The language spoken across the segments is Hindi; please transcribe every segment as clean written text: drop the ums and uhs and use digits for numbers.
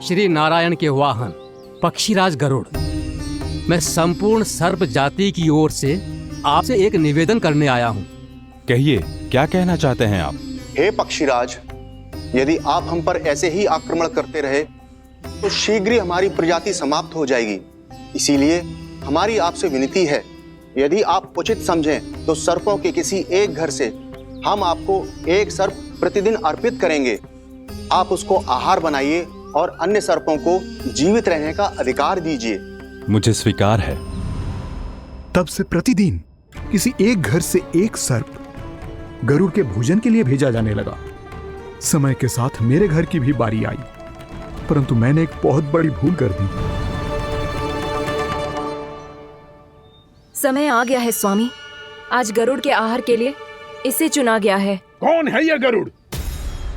श्री नारायण के वाहन पक्षीराज गरुड़, मैं संपूर्ण सर्प जाति की ओर से आपसे एक निवेदन करने आया हूँ। कहिए, क्या कहना चाहते हैं आप? हे पक्षीराज, यदि आप हम पर ऐसे ही आक्रमण करते रहे तो शीघ्र ही हमारी प्रजाति समाप्त हो जाएगी। इसीलिए हमारी आपसे विनती है, यदि आप उचित समझें तो सर्पों के किसी एक घर से हम आपको एक सर्प प्रतिदिन अर्पित करेंगे। आप उसको आहार बनाइए और अन्य सर्पों को जीवित रहने का अधिकार दीजिए। मुझे स्वीकार है। तब से प्रतिदिन किसी एक घर से एक सर्प गरुड़ के भोजन के लिए भेजा जाने लगा। समय के साथ मेरे घर की भी बारी आई, परंतु मैंने एक बहुत बड़ी भूल कर दी। समय आ गया है स्वामी, आज गरुड़ के आहार के लिए इसे चुना गया है। कौन है यह गरुड़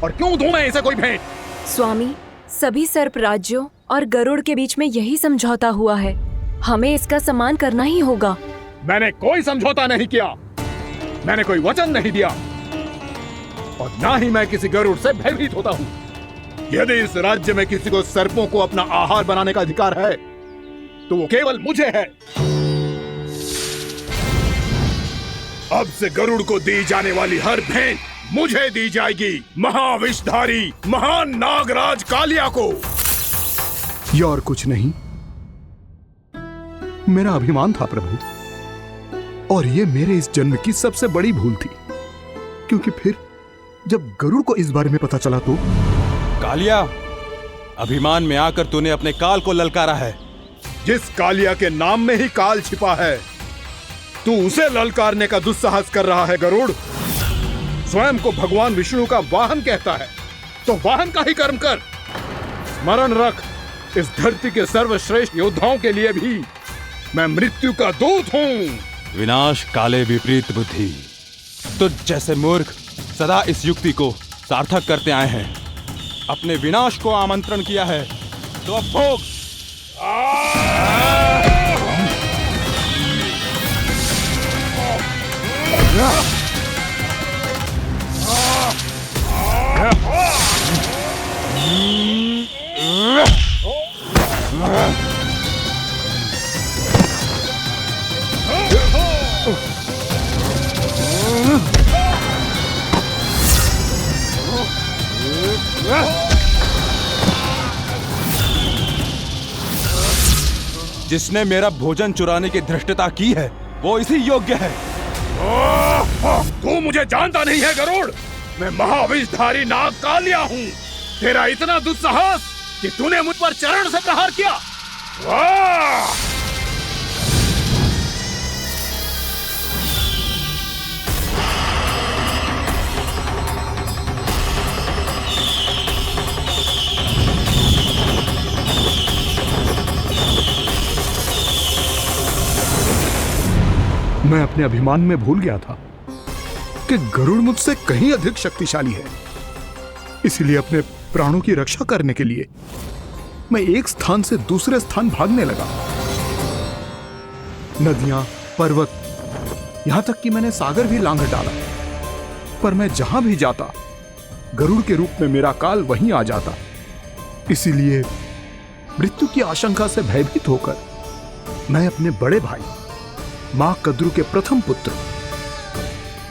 और क्यों दूं मैं इसे कोई भेंट? स्वामी, सभी सर्प राज्यों और गरुड़ के बीच में यही समझौता हुआ है, हमें इसका सम्मान करना ही होगा। मैंने कोई समझौता नहीं किया, मैंने कोई वचन नहीं दिया और ना ही मैं किसी गरुड़ से भयभीत होता हूँ। यदि इस राज्य में किसी को सर्पों को अपना आहार बनाने का अधिकार है तो वो केवल मुझे है। अब से गरुड़ को दी जाने वाली हर भेंट मुझे दी जाएगी, महाविषधारी महान नागराज कालिया को। यह और कुछ नहीं, मेरा अभिमान था प्रभु, और यह मेरे इस जन्म की सबसे बड़ी भूल थी, क्योंकि फिर जब गरुड़ को इस बारे में पता चला तो। कालिया, अभिमान में आकर तूने अपने काल को ललकारा है। जिस कालिया के नाम में ही काल छिपा है, तू उसे ललकारने का दुस्साहस कर रहा है। गरुड़ स्वयं को भगवान विष्णु का वाहन कहता है, तो वाहन का ही कर्म कर। स्मरण रख, इस धरती के सर्वश्रेष्ठ योद्धाओं के लिए भी मैं मृत्यु का दूत हूँ। विनाश काले विपरीत बुद्धि। तुझ जैसे मूर्ख सदा इस युक्ति को सार्थक करते आए हैं। अपने विनाश को आमंत्रण किया है तो अब भोग। जिसने मेरा भोजन चुराने की धृष्टता की है वो इसी योग्य है। तू मुझे जानता नहीं है गरुड़, मैं महाविषधारी नाग कालिया हूँ। तेरा इतना दुस्साहस कि तूने मुझ पर चरण से प्रहार किया। मैं अपने अभिमान में भूल गया था कि गरुड़ मुझसे कहीं अधिक शक्तिशाली है। इसलिए अपने प्राणों की रक्षा करने के लिए मैं एक स्थान से दूसरे स्थान भागने लगा। नदियां, पर्वत, यहां तक कि मैंने सागर भी लांघ डाला, पर मैं जहां भी जाता गरुड़ के रूप में मेरा काल वहीं आ जाता। इसीलिए मृत्यु की आशंका से भयभीत होकर मैं अपने बड़े भाई मां कद्रु के प्रथम पुत्र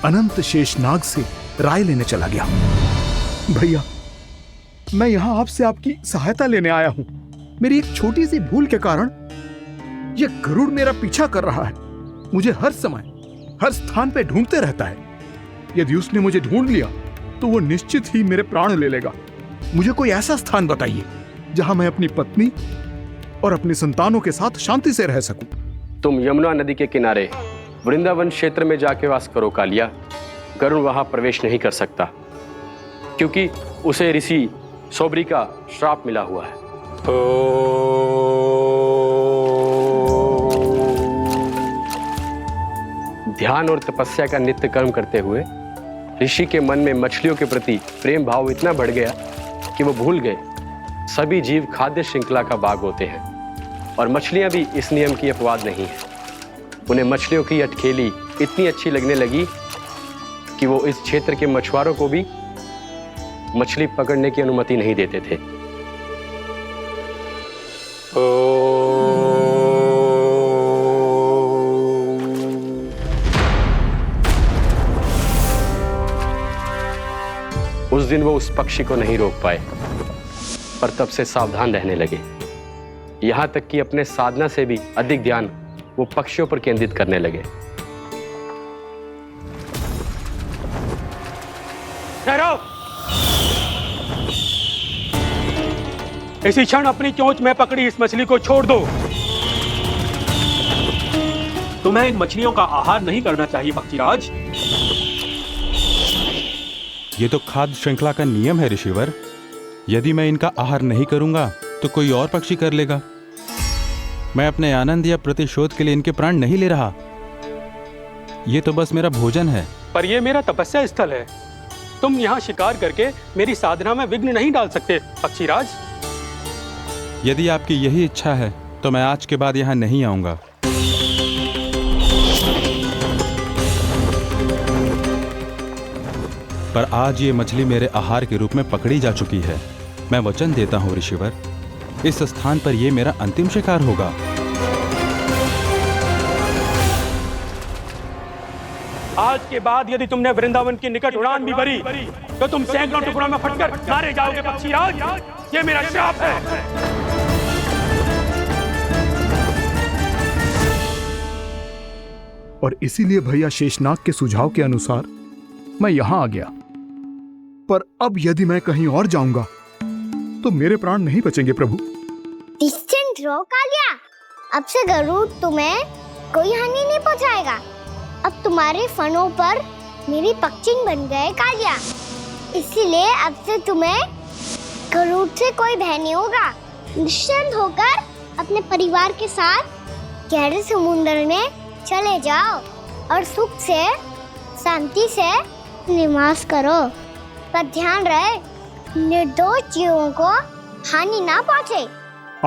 अनंत शेषनाग से राय लेने चला गया। भैया, मैं यहां आपसे आपकी सहायता लेने आया हूं। मेरी एक छोटी सी भूल के कारण यह गरुड़ मेरा पीछा कर रहा है। मुझे हर समय हर स्थान पे ढूंढते रहता है। यदि उसने मुझे ढूंढ लिया तो वो निश्चित ही मेरे प्राण ले लेगा। मुझे कोई ऐसा स्थान बताइए जहां मैं अपनी पत्नी और अपने संतानों के साथ शांति से रह सकूं। तुम यमुना नदी के किनारे वृंदावन क्षेत्र में जाके वास करो कालिया। गरुड़ वहां प्रवेश नहीं कर सकता क्योंकि उसे ऋषि सोबरी का श्राप मिला हुआ है। ध्यान और तपस्या का नित्य कर्म करते हुए ऋषि के मन में मछलियों के प्रति प्रेम भाव इतना बढ़ गया कि वो भूल गए सभी जीव खाद्य श्रृंखला का भाग होते हैं और मछलियां भी इस नियम की अपवाद नहीं है। उन्हें मछलियों की अटखेली इतनी अच्छी लगने लगी कि वो इस क्षेत्र के मछुआरों को भी मछली पकड़ने की अनुमति नहीं देते थे। उस दिन वो उस पक्षी को नहीं रोक पाए, पर तब से सावधान रहने लगे। यहां तक कि अपने साधना से भी अधिक ध्यान वो पक्षियों पर केंद्रित करने लगे। ठहरो! इसी क्षण अपनी चोंच में पकड़ी इस मछली को छोड़ दो। तुम्हें इन मछलियों का आहार नहीं करना चाहिए पक्षीराज। ये तो खाद्य श्रृंखला का नियम है ऋषिवर। यदि मैं इनका आहार नहीं करूंगा तो कोई और पक्षी कर लेगा। मैं अपने आनंद या प्रतिशोध के लिए इनके प्राण नहीं ले रहा। ये तो बस मेरा भोजन है। पर यह मेरा तपस्या स्थल है। तुम यहाँ शिकार करके मेरी साधना में विघ्न नहीं डाल सकते पक्षीराज। यदि आपकी यही इच्छा है तो मैं आज के बाद यहाँ नहीं आऊंगा। पर आज ये मछली मेरे आहार के रूप में पकड़ी जा चुकी है। मैं वचन देता हूँ ऋषिवर, इस स्थान पर यह मेरा अंतिम शिकार होगा। आज के बाद यदि तुमने वृंदावन की निकट उड़ान भी भरी तो तुम सैकड़ों टुकड़ों में फटकर मारे जाओगे पक्षीराज। ये मेरा श्राप है। और इसीलिए भैया शेषनाग के सुझाव के अनुसार मैं यहां आ गया। पर अब यदि मैं कहीं और जाऊंगा तो मेरे प्राण नहीं बचेंगे प्रभु। डिस्टेंट रहो कालिया। अब से गरुड़ तुम्हें कोई हानि नहीं पहुंचाएगा। अब तुम्हारे फनों पर मेरी पक्षिंग बन गए कालिया। इसीलिए अब से तुम्हें गरुड़ से कोई भय नहीं होगा। निश्चिंत होकर अपने परिवार के साथ गहरे समुद्र में चले जाओ और सुख से शांति से निवास करो। पर ध्यान रहे निर्दोष जीवों को हानि ना पहुंचे।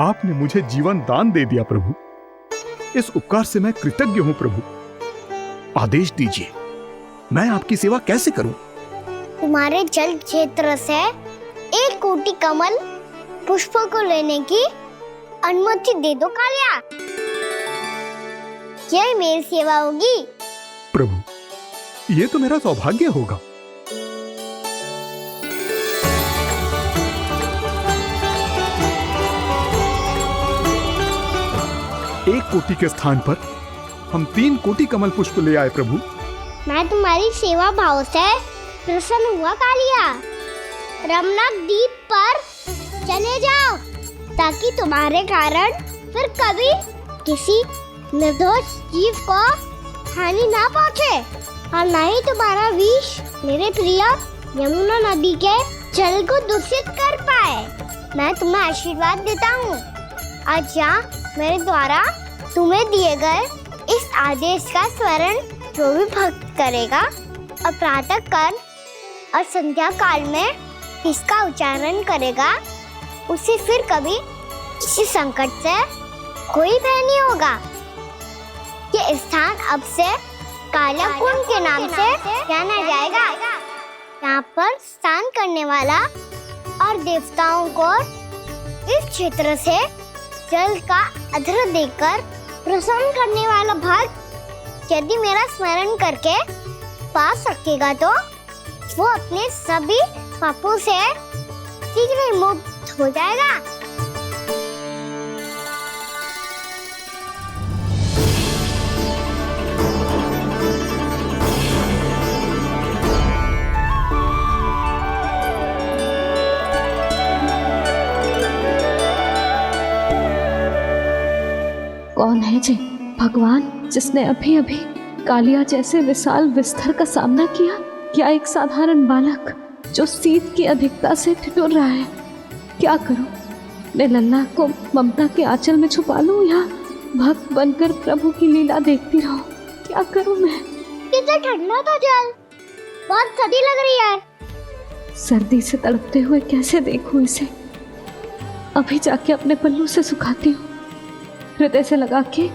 आपने मुझे जीवन दान दे दिया प्रभु। इस उपकार से मैं कृतज्ञ हूँ प्रभु। आदेश दीजिए, मैं आपकी सेवा कैसे करूं? तुम्हारे जल क्षेत्र से 1 कोटि कमल पुष्पों को लेने की अनुमति दे दो कालिया। यह मेरी सेवा होगी। प्रभु, ये तो मेरा सौभाग्य होगा। एक कोटि के स्थान पर हम 3 कोटि कमल पुष्प ले आए प्रभु। मैं तुम्हारी सेवा भाव से प्रसन्न हुआ कालिया। रमनाक द्वीप पर चले जाओ ताकि तुम्हारे कारण फिर कभी किसी निर्दोष जीव को हानि ना पहुंचे और न ही तुम्हारा विष मेरे प्रिय यमुना नदी के जल को दूषित कर पाए। मैं तुम्हें आशीर्वाद देता हूँ। आज यहाँ मेरे द्वारा तुम्हें दिए गए इस आदेश का स्मरण जो भी भक्त करेगा और प्रातः काल और संध्या काल में इसका उच्चारण करेगा, उसे फिर कभी किसी संकट से कोई भय नहीं होगा। ये स्थान अब से काला कुंड के नाम से जाना जाएगा। यहाँ पर स्नान करने वाला और देवताओं को इस क्षेत्र से जल का अर्घ्य देकर प्रसन्न करने वाला भक्त यदि मेरा स्मरण करके पा सकेगा तो वो अपने सभी पापों से शीघ्र ही मुक्त हो जाएगा। कौन है जी भगवान जिसने अभी अभी कालिया जैसे विशाल विस्तर का सामना किया? क्या एक साधारण बालक जो शीत की अधिकता से ठिठुर रहा है? क्या करूं? मैं लल्ला को ममता के आंचल में छुपा लूं या भक्त बनकर प्रभु की लीला देखती रहूं? क्या करूं मैं? कितना ठंडा था जल, बहुत सर्दी लग रही है। सर्दी से तड़पते हुए कैसे देखूं इसे? अभी जाके अपने पल्लू से सुखाती हूँ। हृदय से लगा के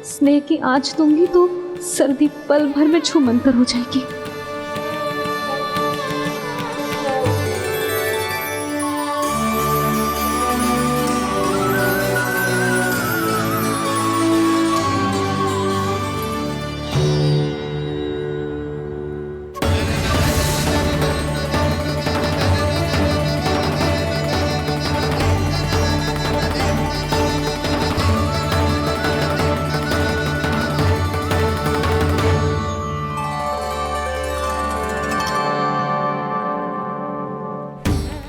स्नेह की आंच दूंगी तो सर्दी पल भर में छूमंतर हो जाएगी।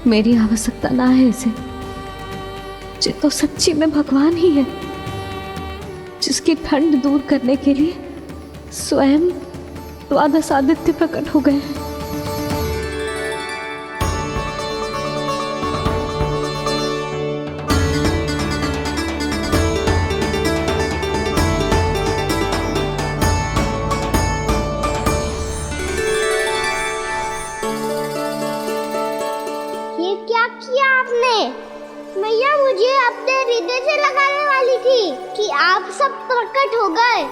मेरी आवश्यकता ना है इसे। ये तो सच्ची में भगवान ही है, जिसकी ठंड दूर करने के लिए स्वयं द्वादश आदित्य प्रकट हो गए हैं। ये क्या किया आपने? मैया मुझे अपने हृदय से लगाने वाली थी कि आप सब प्रकट हो गए।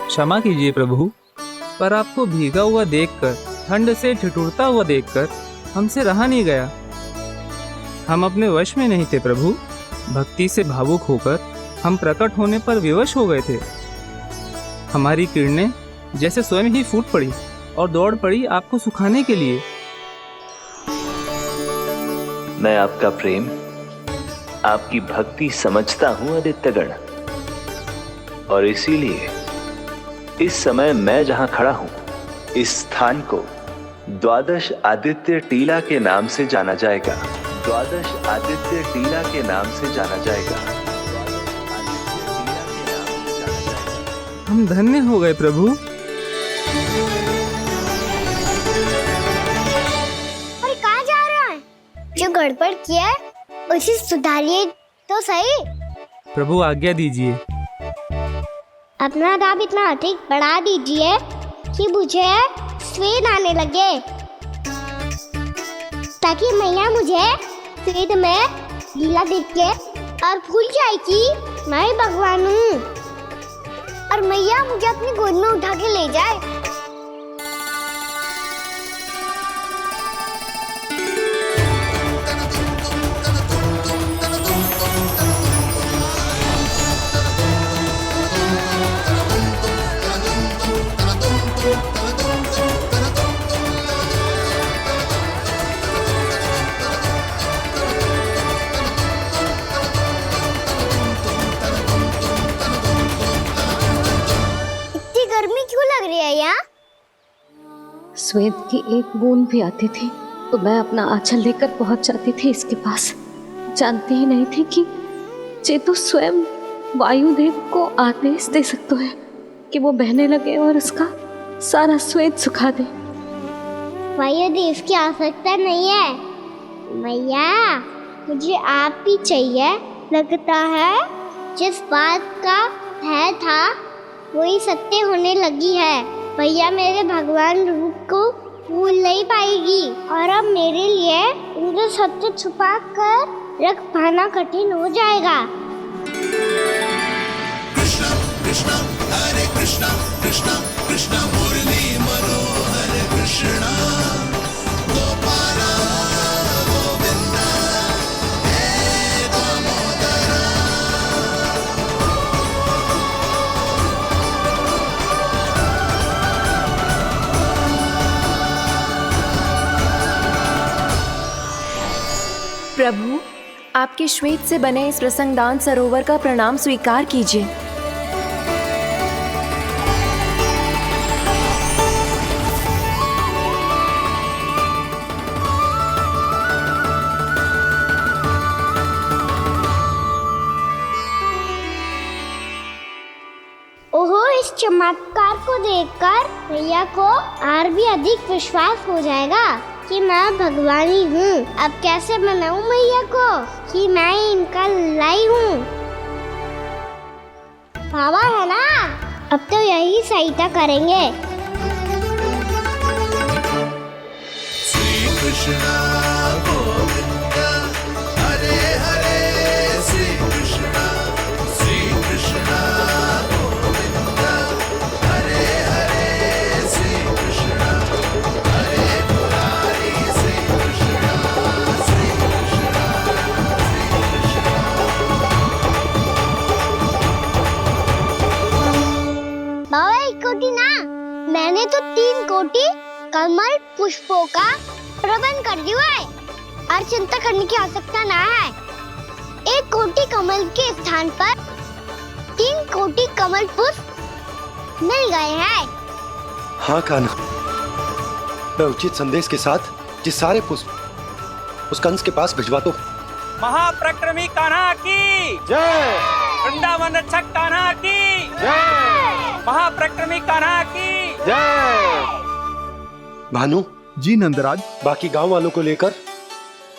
क्षमा कीजिए प्रभु, पर आपको भीगा हुआ देखकर, ठंड से ठिठुरता हुआ देखकर हमसे रहा नहीं गया। हम अपने वश में नहीं थे प्रभु। भक्ति से भावुक होकर हम प्रकट होने पर विवश हो गए थे। हमारी किरणें जैसे स्वयं ही फूट पड़ी और दौड़ पड़ी आपको सुखाने के लिए। मैं आपका प्रेम, आपकी भक्ति समझता हूं आदित्यगण, और इसीलिए इस समय मैं जहां खड़ा हूं, इस स्थान को द्वादश आदित्य टीला के नाम से जाना जाएगा। द्वादश आदित्य टीला के नाम से जाना जाएगा। हम धन्य हो गए प्रभु। और कहाँ जा रहा है? जो गड़बड़ किया है उसे सुधारिए तो सही। प्रभु आज्ञा दीजिए। अपना दाब इतना अधिक बढ़ा दीजिए कि मुझे स्वेद आने लगे, ताकि मैया मुझे स्वेद में लीला देख के और भूल जाए कि मैं ही भगवान हूँ, और मैया मुझे अपनी गोद में उठा के ले जाए। गर्मी क्यों लग रही है यहाँ? स्वेद की एक बूंद भी आती थी तो मैं अपना आंचल लेकर पहुंच जाती थी इसके पास। जानती ही नहीं थी कि ये तो स्वयं वायुदेव को आदेश दे सकते हैं कि वो बहने लगे और उसका सारा स्वेद सुखा दे। वायुदेव की आवश्यकता नहीं है मैया, मुझे आप ही चाहिए। लगता है जिस बात का भय था वही सत्य होने लगी है। भैया मेरे भगवान रूप को भूल नहीं पाएगी, और अब मेरे लिए उनके सत्य छुपा कर रख पाना कठिन हो जाएगा। कृष्णा कृष्णा हरे कृष्णा कृष्णा कृष्णा मुरली मनोहर कृष्णा गोपाला गोविंदा हे दामोदरा। प्रभु, आपके श्वेत से बने इस प्रसंगदान सरोवर का प्रणाम स्वीकार कीजिए। ओहो, इस चमत्कार को देखकर भैया को और भी अधिक विश्वास हो जाएगा कि मैं भगवान ही हूँ। अब कैसे मनाऊं मैया को कि मैं ही इनका लाई हूँ। बाबा है ना, अब तो यही सहायता करेंगे। श्री कृष्णा गोविंदा हरे हरे श्री कृष्णा गोविंदा हरे हरे श्री कृष्णा हरे मुरारी श्री कृष्णा श्री कृष्णा श्री कृष्णा। बाबा एक कोटि ना, मैंने तो 3 कोटि कमल पुष्पों का प्रबंध कर दिया है, और चिंता करने की आवश्यकता ना है। 1 कोटि कमल के स्थान पर 3 कोटि कमल पुष्प मिल गए हैं। हाँ कान्हा, मैं उचित संदेश के साथ ये सारे पुष्प उस कंस के पास भिजवा दो। महाप्रक्रमी कान्हा की जय। वृंदावन रक्षक कान्हा की जय। महाप्रक्रमी कान्हा की जय। भानु जी नंदराज। बाकी गांव वालों को लेकर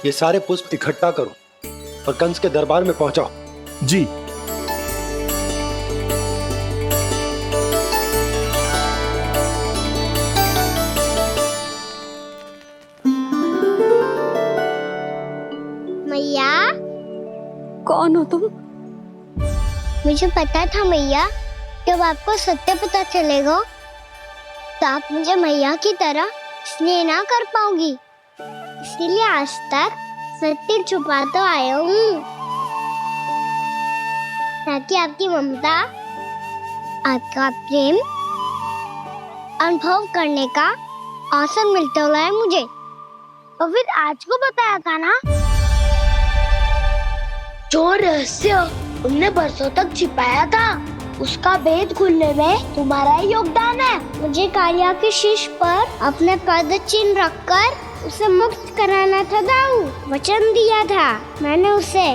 ये सारे पुष्प इकट्ठा करो और कंस के दरबार में पहुंचाओ। जी। मैया। कौन हो तुम? मुझे पता था मैया, जब आपको सत्य पता चलेगा तो आप मुझे मैया की तरह स्नेह ना कर पाओगी, इसलिए आज तक सत्य छुपाता आया हूँ, ताकि आपकी ममता, आपका प्रेम अनुभव करने का अवसर मिलता हुआ है मुझे। और फिर आज को बताया था ना, जो रहस्य तुमने बरसों तक छिपाया था, उसका भेद खुलने में तुम्हारा ही योगदान है। मुझे कालिया के शीश पर अपने पद चिन्ह रखकर उसे मुक्त कराना था दाऊ, वचन दिया था मैंने उसे।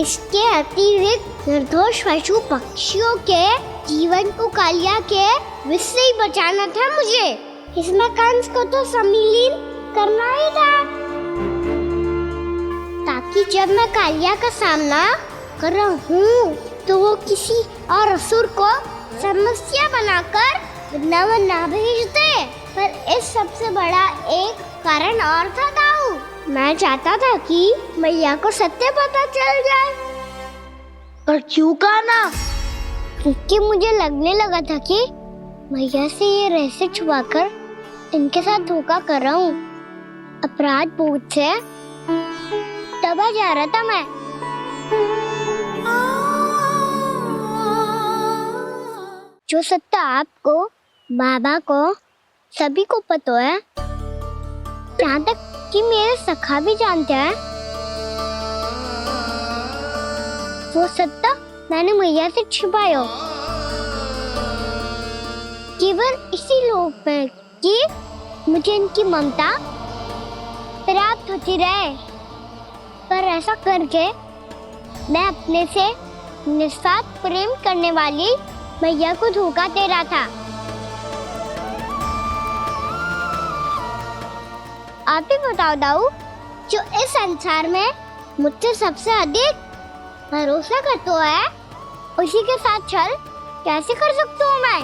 इसके अतिरिक्त निर्दोष पशु पक्षियों के जीवन को कालिया के विष से ही बचाना था मुझे। इसमें कंस को तो सम्मिलित करना ही था, ताकि जब मैं कालिया का सामना कर रहा हूँ तो वो किसी और असुर को समस्या बनाकर वृंदावन ना भेज दे। पर इस सबसे बड़ा एक कारण और था दाऊ, मैं चाहता था कि मैया को सत्य पता चल जाए। पर क्यों कहा ना? क्योंकि मुझे लगने लगा था कि मैया से ये रहस्य छुपाकर इनके साथ धोखा कर रहा हूँ। अपराध बोध से दबा जा रहा था मैं। जो सत्य आपको, बाबा को, सभी को पता है, यहाँ तक कि मेरे सखा भी जानते हैं, वो सत्य मैंने मैया से छिपाया केवल इसी लोक में कि मुझे इनकी ममता प्राप्त होती रहे। पर ऐसा करके मैं अपने से निस्वार्थ प्रेम करने वाली मैया को धोखा दे रहा था। आप ही बताओ दाऊ, जो इस संसार में मुझसे सबसे अधिक भरोसा करता है, उसी के साथ छल कैसे कर सकता हूँ मैं?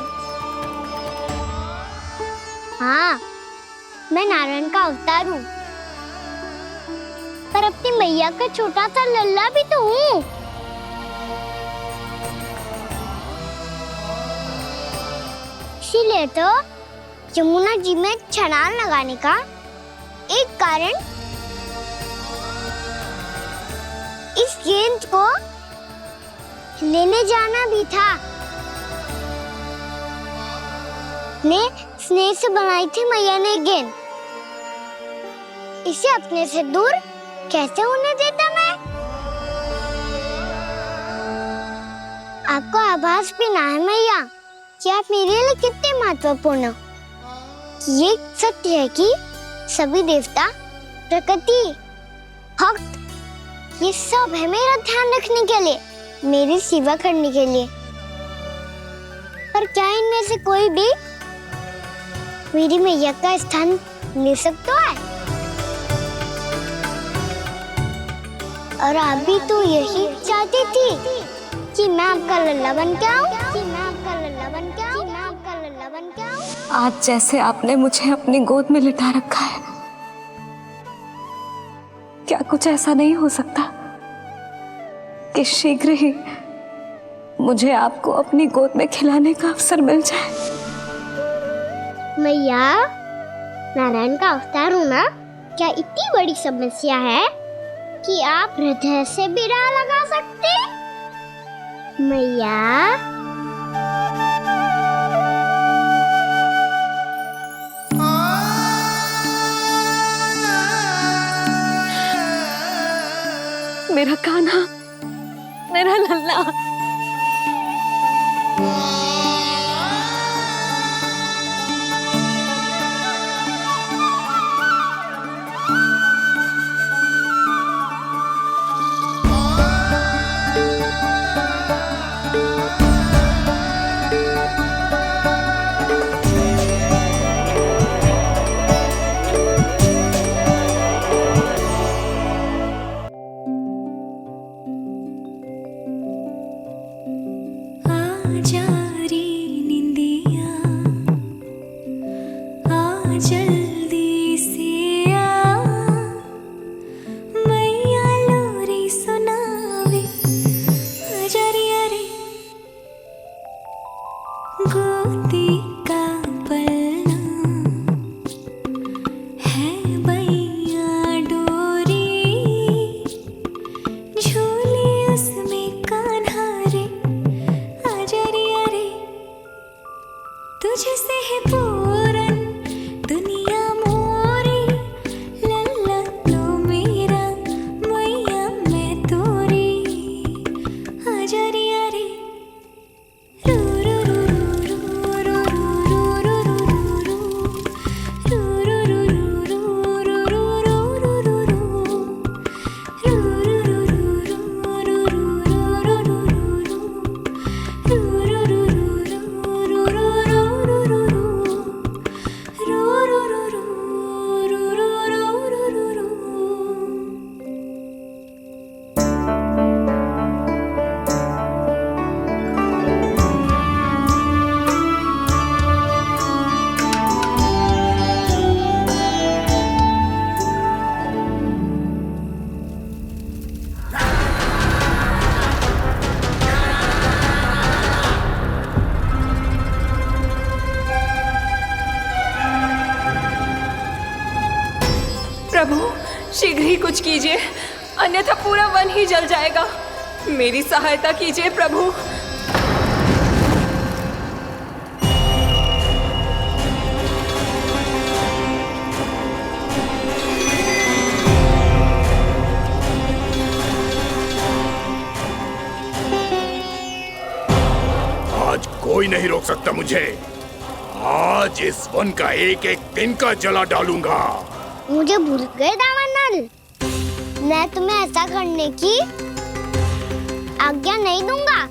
हाँ, मैं नारायण का अवतार हूँ, पर अपनी मैया का छोटा सा लल्ला भी तो हूँ। इसीलिए तो यमुना जी में छलांग लगाने का एक कारण इस गेंद को लेने जाना भी था। ने स्नेह से बनाई थी मैया ने गेंद, इसे अपने से दूर कैसे होने देता मैं? आपको आभास भी ना है मैया कि आप मेरे लिए कितने महत्वपूर्ण हो। ये सत्य है कि सभी देवता, प्रकृति, भक्त, ये सब है मेरा ध्यान रखने के लिए, मेरी सेवा करने के लिए। पर क्या इनमें से कोई भी मेरी मैया का स्थान ले सकता है? और आप भी तो यही चाहती थी कि मैं आपका लल्ला बन के आऊं, कि मैं आपका लल्ला बन के आऊं, कि मैं आपका लल्ला बन के आऊं। आज जैसे आपने मुझे अपनी गोद में लिटा रखा है, क्या कुछ ऐसा नहीं हो सकता कि शीघ्र ही मुझे आपको अपनी गोद में खिलाने का अवसर मिल जाए? मैया, नारायण का अवतार होना क्या इतनी बड़ी समस्या है कि आप हृदय से भी राह लगा सकते? मैया, मेरा कान्हा, मेरा लल्ला। गोदी का पलना है बैया डोरी, झूले उसमें कान्हा रे, आजा रे अरे, तुझसे है पूरन दुनिया मोरी, लल्ला तू मेरा मैया मैं तोरी, आजा रे अरे, रू रू रू रू रू रू रू रू रू रू रू रू रू रू प्रभु शीघ्र ही कुछ कीजिए, अन्यथा पूरा वन ही जल जाएगा। मेरी सहायता कीजिए प्रभु। आज कोई नहीं रोक सकता मुझे। आज इस वन का एक एक दिन का जला डालूंगा। मुझे भूल गए दावानल, मैं तुम्हें ऐसा करने की आज्ञा नहीं दूंगा।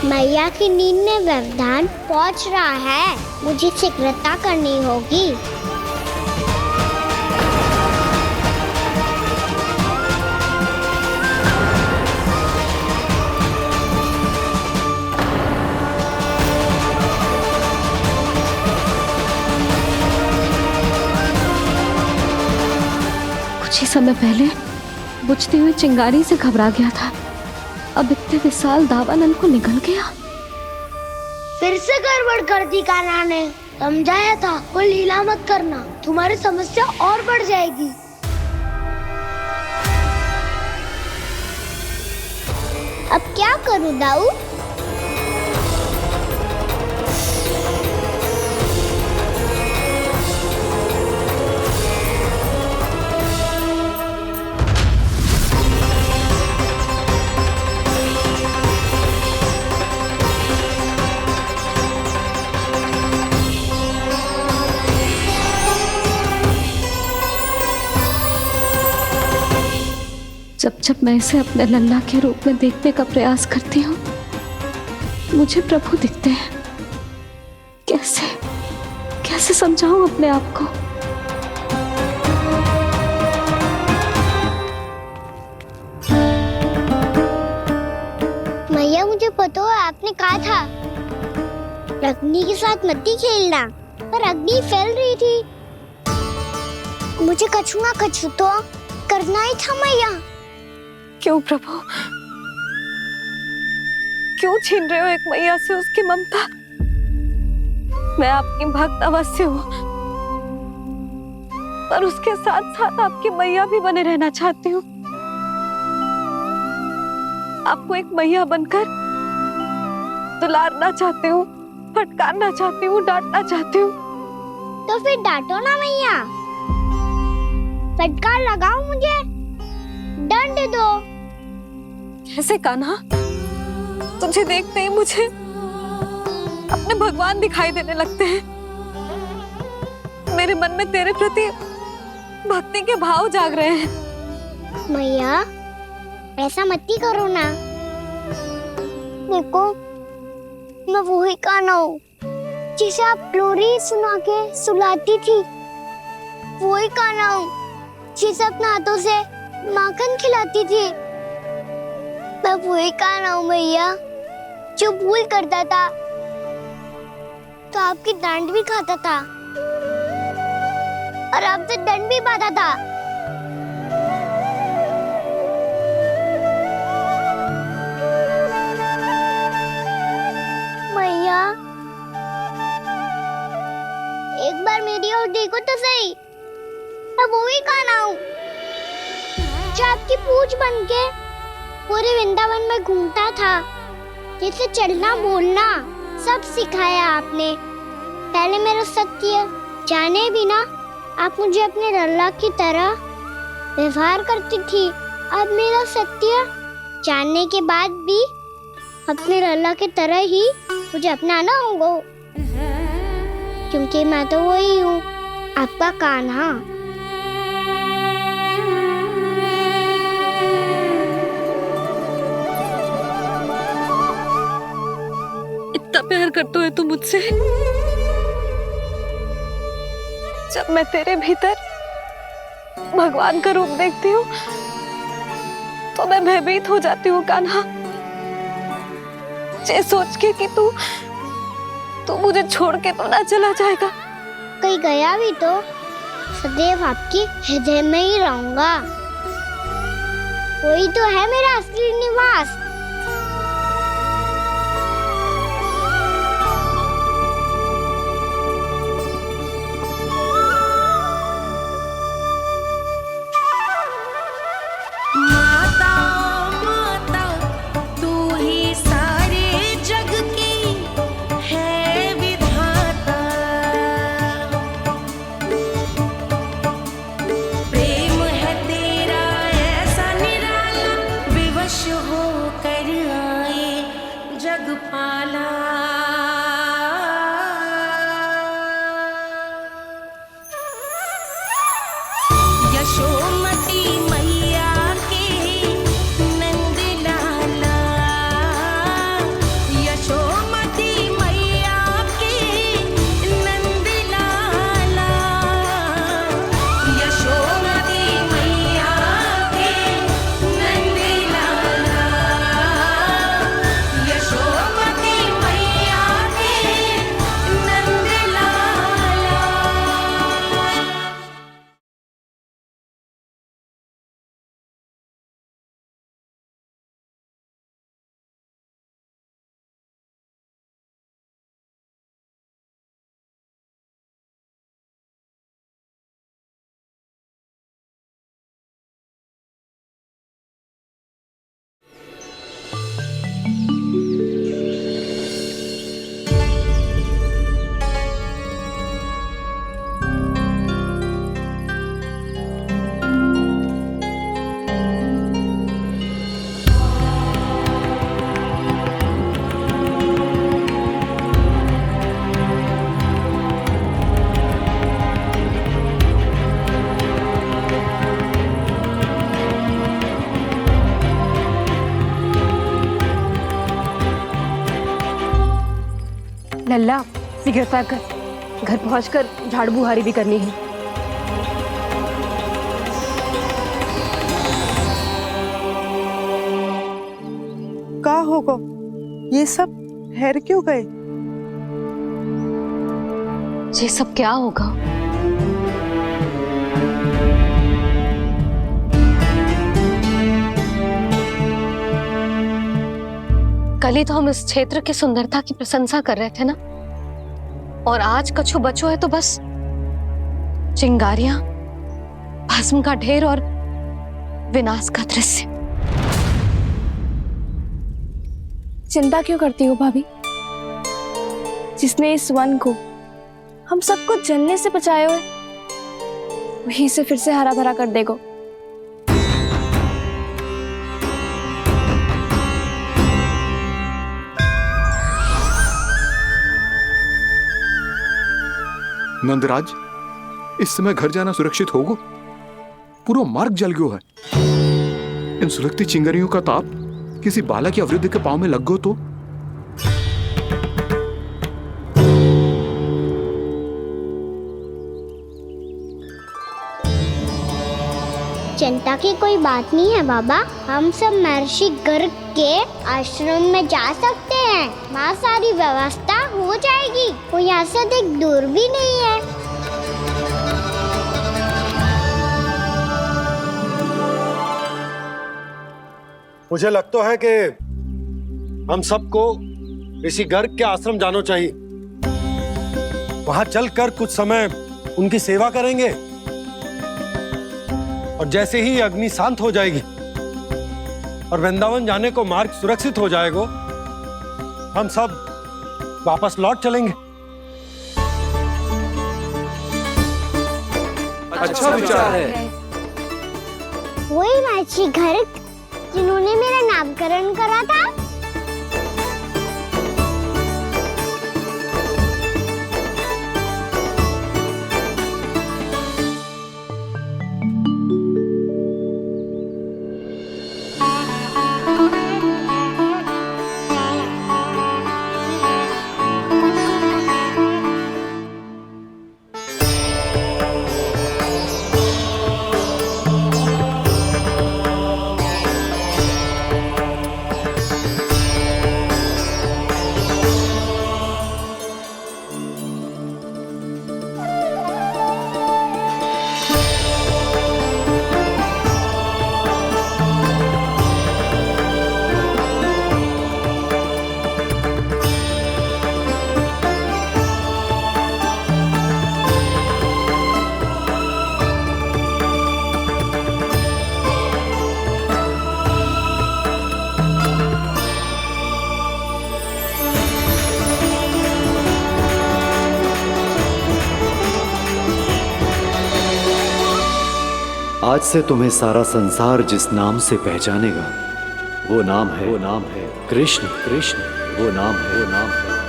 मैया की नींद में व्यवधान पहुंच रहा है, मुझे शीघ्रता करनी होगी। कुछ ही समय पहले बुझती हुई चिंगारी से घबरा गया था, अब इतने विशाल दावानल को निगल गया। फिर से गड़बड़ कर दी कान्हा ने। समझाया था कोई लीला मत करना, तुम्हारी समस्या और बढ़ जाएगी। अब क्या करूं दाऊ? जब जब मैं इसे अपने लल्ला के रूप में देखने का प्रयास करती हूँ, मुझे प्रभु दिखते हैं। कैसे कैसे समझाऊं अपने आप को? मैया मुझे पता है आपने कहा था अग्नि के साथ मत ही खेलना, पर अग्नि फैल रही थी। मुझे कछु ना कछु तो करना ही था मैया। क्यों प्रभु, क्यों छीन रहे हो एक मैया से उसकी ममता? मैं आपकी भक्त अवश्य हूँ, पर उसके साथ साथ आपकी मैया भी बने रहना चाहती हूँ। आपको एक मैया बनकर दुलारना चाहती हूँ, फटकारना चाहती हूँ, डांटना चाहती हूँ। तो फिर डांटो ना मैया, फटकार लगाओ, मुझे दंड दो। कैसे कान्हा? तुझे देखते ही मुझे अपने भगवान दिखाई देने लगते हैं। मेरे मन में तेरे प्रति भक्ति के भाव जाग रहे हैं। मैया ऐसा मत ही करो ना। देखो, मैं वही कान्हा हूँ जिसे आप लोरी सुना के सुलाती थी। वही कान्हा हूँ जिसे अपने हाथों से माखन खिलाती थी। मैं वही कान्हा हूँ भैया जो भूल करता था तो आपकी डांट भी खाता था और आपसे दंड भी पाता था। भैया, एक बार मेरी ओर देखो तो सही। मैं वही कान्हा हूँ जो आपकी पूछ बनके पूरे वृंदावन में घूमता था। जैसे चलना बोलना सब सिखाया आपने। पहले मेरा सत्य जाने बिना आप मुझे अपने लल्ला की तरह व्यवहार करती थी। अब मेरा सत्य जानने के बाद भी अपने लल्ला की तरह ही मुझे अपनाना होगा, क्योंकि मैं तो वही हूँ, आपका कान्हा। इतना प्यार करते हो तुम मुझसे। जब मैं तेरे भीतर भगवान का रूप देखती हूँ तो मैं भयभीत हो जाती हूँ कान्हा, ये सोच के कि तू मुझे छोड़ के तो ना चला जाएगा। कहीं गया भी तो सदैव आपके हृदय में ही रहूंगा। वही तो है मेरा असली निवास। लल्ला, सिगरेट पैक कर। घर पहुंचकर झाड़ू बुहारी भी करनी है। का होगा? ये सब ठहर क्यों गए? ये सब क्या होगा? कल ही तो हम इस क्षेत्र की सुंदरता की प्रशंसा कर रहे थे ना, और आज कछु बचो है तो बस चिंगारियां, भस्म का ढेर और विनाश का दृश्य। चिंता क्यों करती हो भाभी? जिसने इस वन को हम सबको जलने से बचाए हुए, वही से फिर से हरा भरा कर देगा। नंदराज, इस समय घर जाना सुरक्षित होगा? पूरा मार्ग जल गयो है। इन सुलगती चिंगारियों का ताप किसी बालक या वृद्ध के पांव में लग गो तो? चिंता की कोई बात नहीं है बाबा, हम सब महर्षि गर्ग के आश्रम में जा सकते हैं। वहाँ सारी व्यवस्था हो जाएगी, वो यहाँ से अधिक दूर भी नहीं है। मुझे लगता है कि हम सबको ऋषि गर्ग के आश्रम जाना चाहिए। वहां चलकर कुछ समय उनकी सेवा करेंगे और जैसे ही अग्नि शांत हो जाएगी और वृंदावन जाने को मार्ग सुरक्षित हो जाएगा, हम सब वापस लौट चलेंगे। अच्छा विचार है। वही महर्षि गर्ग जिन्होंने मेरा नामकरण करा था। आज से तुम्हें सारा संसार जिस नाम से पहचानेगा वो नाम है कृष्ण। कृष्ण वो नाम है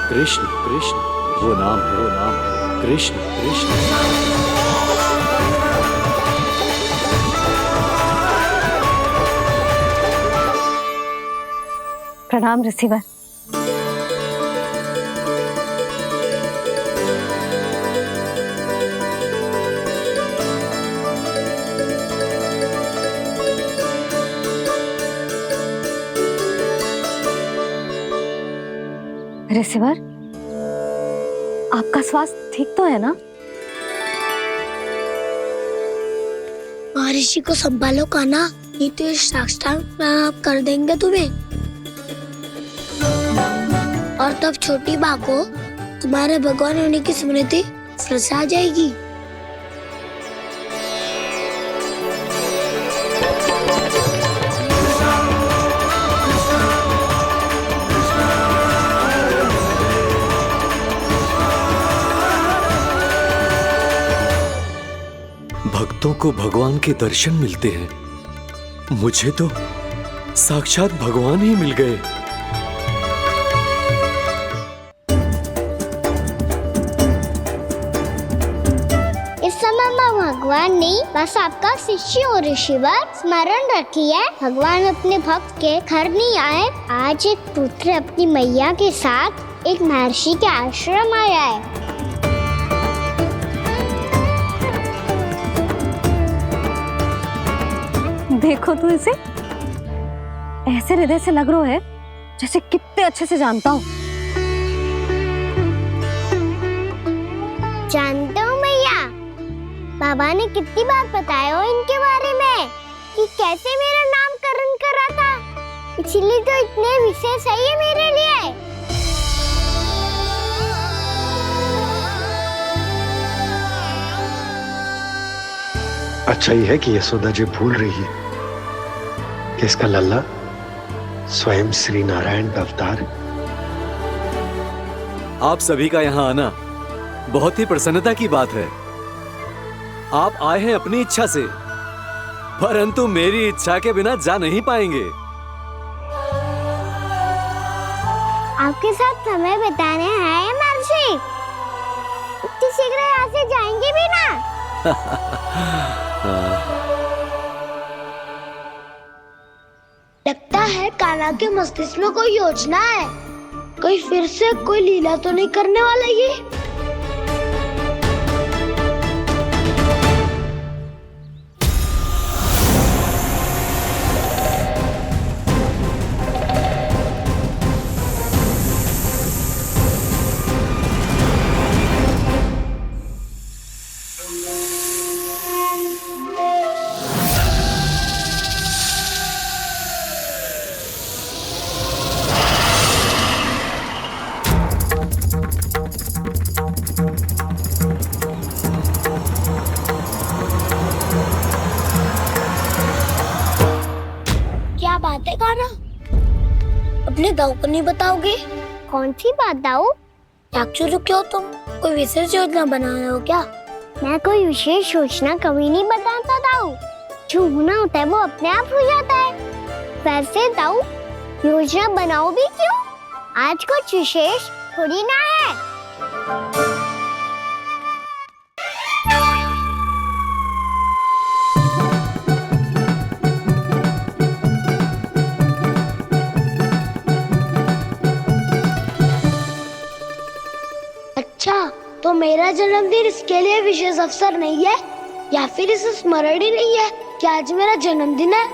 कृष्ण। कृष्ण वो नाम है कृष्ण। कृष्ण प्रणाम ऋषिवर। ऋषिवर, आपका स्वास्थ्य ठीक तो है ना? महर्षि को संभालो कान्हा, नहीं तो ये साष्टांग प्रणाम कर देंगे तुम्हें। और तब छोटी बा को तुम्हारे भगवान होने की स्मृति फिर से आ जाएगी। भक्तों को भगवान के दर्शन मिलते हैं, मुझे तो साक्षात भगवान ही मिल गए। इस समय मैं भगवान नहीं, बस आपका शिष्य हूँ ऋषिवर। स्मरण रखिए, भगवान अपने भक्त के घर नहीं आए। आज एक पुत्र अपनी मैया के साथ एक महर्षि के आश्रम आया है। देखो तू इसे, ऐसे हृदय से लग रहा है जैसे कितने अच्छे से जानता हूँ। जानते हो मैया, बाबा ने कितनी बार बताया हो इनके बारे में कि कैसे मेरा नामकरण करा था, इसीलिए तो इतने विशेष है ये मेरे लिए। अच्छा ही है कि यशोदा जी भूल रही है कि इसका लल्ला स्वयं श्री नारायण का अवतार है। आप सभी का यहाँ आना बहुत ही प्रसन्नता की बात है। आप आए हैं अपनी इच्छा से, परंतु मेरी इच्छा के बिना जा नहीं पाएंगे। आपके साथ समय बिताने आए महर्षि, इतनी शीघ्र यहाँ से जाएंगे भी ना? है कान्हा के मस्तिष्क में कोई योजना है? कोई फिर से कोई लीला तो नहीं करने वाला ये? क्या बात है कान्हा? अपने दाऊ को नहीं बताओगे? कौन सी बात दाऊ? याक्षु रुके हो तुम? कोई विशेष योजना बना रहे हो क्या? मैं कोई विशेष योजना कभी नहीं बताता दाऊ। जो होना होता है वो अपने आप हो जाता है। वैसे दाऊ योजना बनाओ भी क्यों? आज कुछ विशेष थोड़ी ना है। अच्छा, तो मेरा जन्मदिन इसके लिए विशेष अवसर नहीं है या फिर इसे स्मरण ही नहीं है कि आज मेरा जन्मदिन है?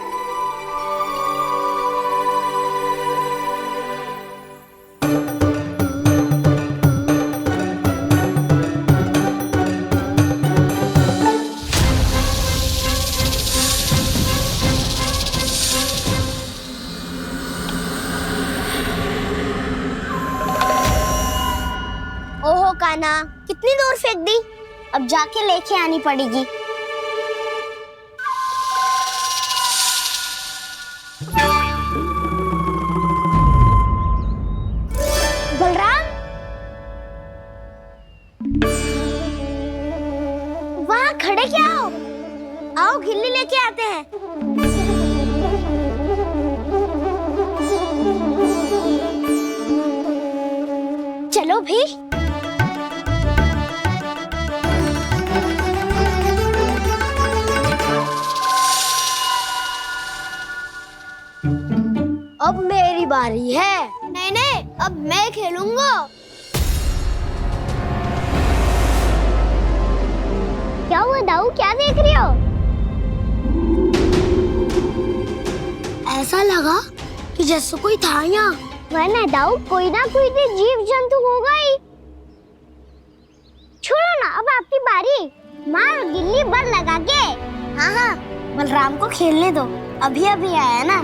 ओहो कान्हा, कितनी दूर फेंक दी? अब जाके लेके आनी पड़ेगी। बलराम, वहाँ खड़े क्या हो? आओ खिल्ली लेके आते हैं। चलो भी। अब मेरी बारी है। नहीं नहीं, अब मैं खेलूंगा। क्या हुआ दाऊ, क्या देख रही हो? ऐसा लगा कि जैसे कोई था यहाँ। वरना दाऊ कोई ना कोई तो जीव जंतु होगा ही। छोड़ो ना, अब आपकी बारी। मार गिल्ली बर लगा के। हाँ हाँ, बलराम को खेलने दो, अभी अभी आया ना।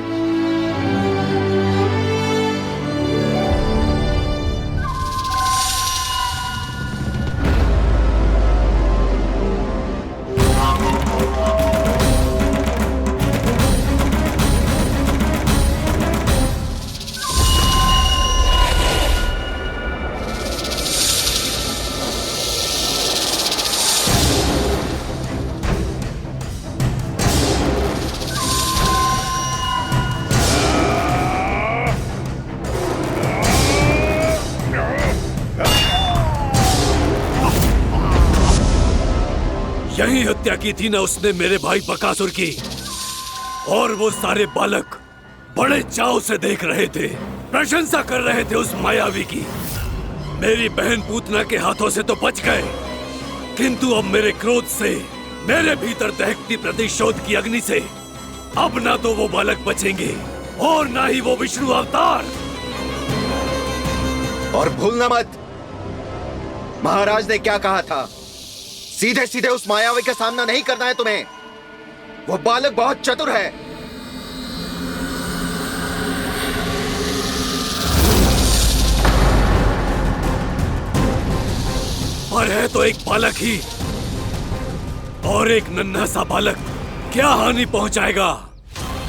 यही हत्या की थी ना उसने मेरे भाई बकासुर की, और वो सारे बालक बड़े चाव से देख रहे थे, प्रशंसा कर रहे थे उस मायावी की। मेरी बहन पूतना के हाथों से तो बच गए, किंतु अब मेरे क्रोध से, मेरे भीतर दहकती प्रतिशोध की अग्नि से अब ना तो वो बालक बचेंगे और ना ही वो विष्णु अवतार। और भूलना मत, महाराज ने क्या कहा था? सीधे सीधे उस मायावी का सामना नहीं करना है तुम्हें। वो बालक बहुत चतुर है। पर है तो एक बालक ही, और एक नन्हा सा बालक क्या हानि पहुंचाएगा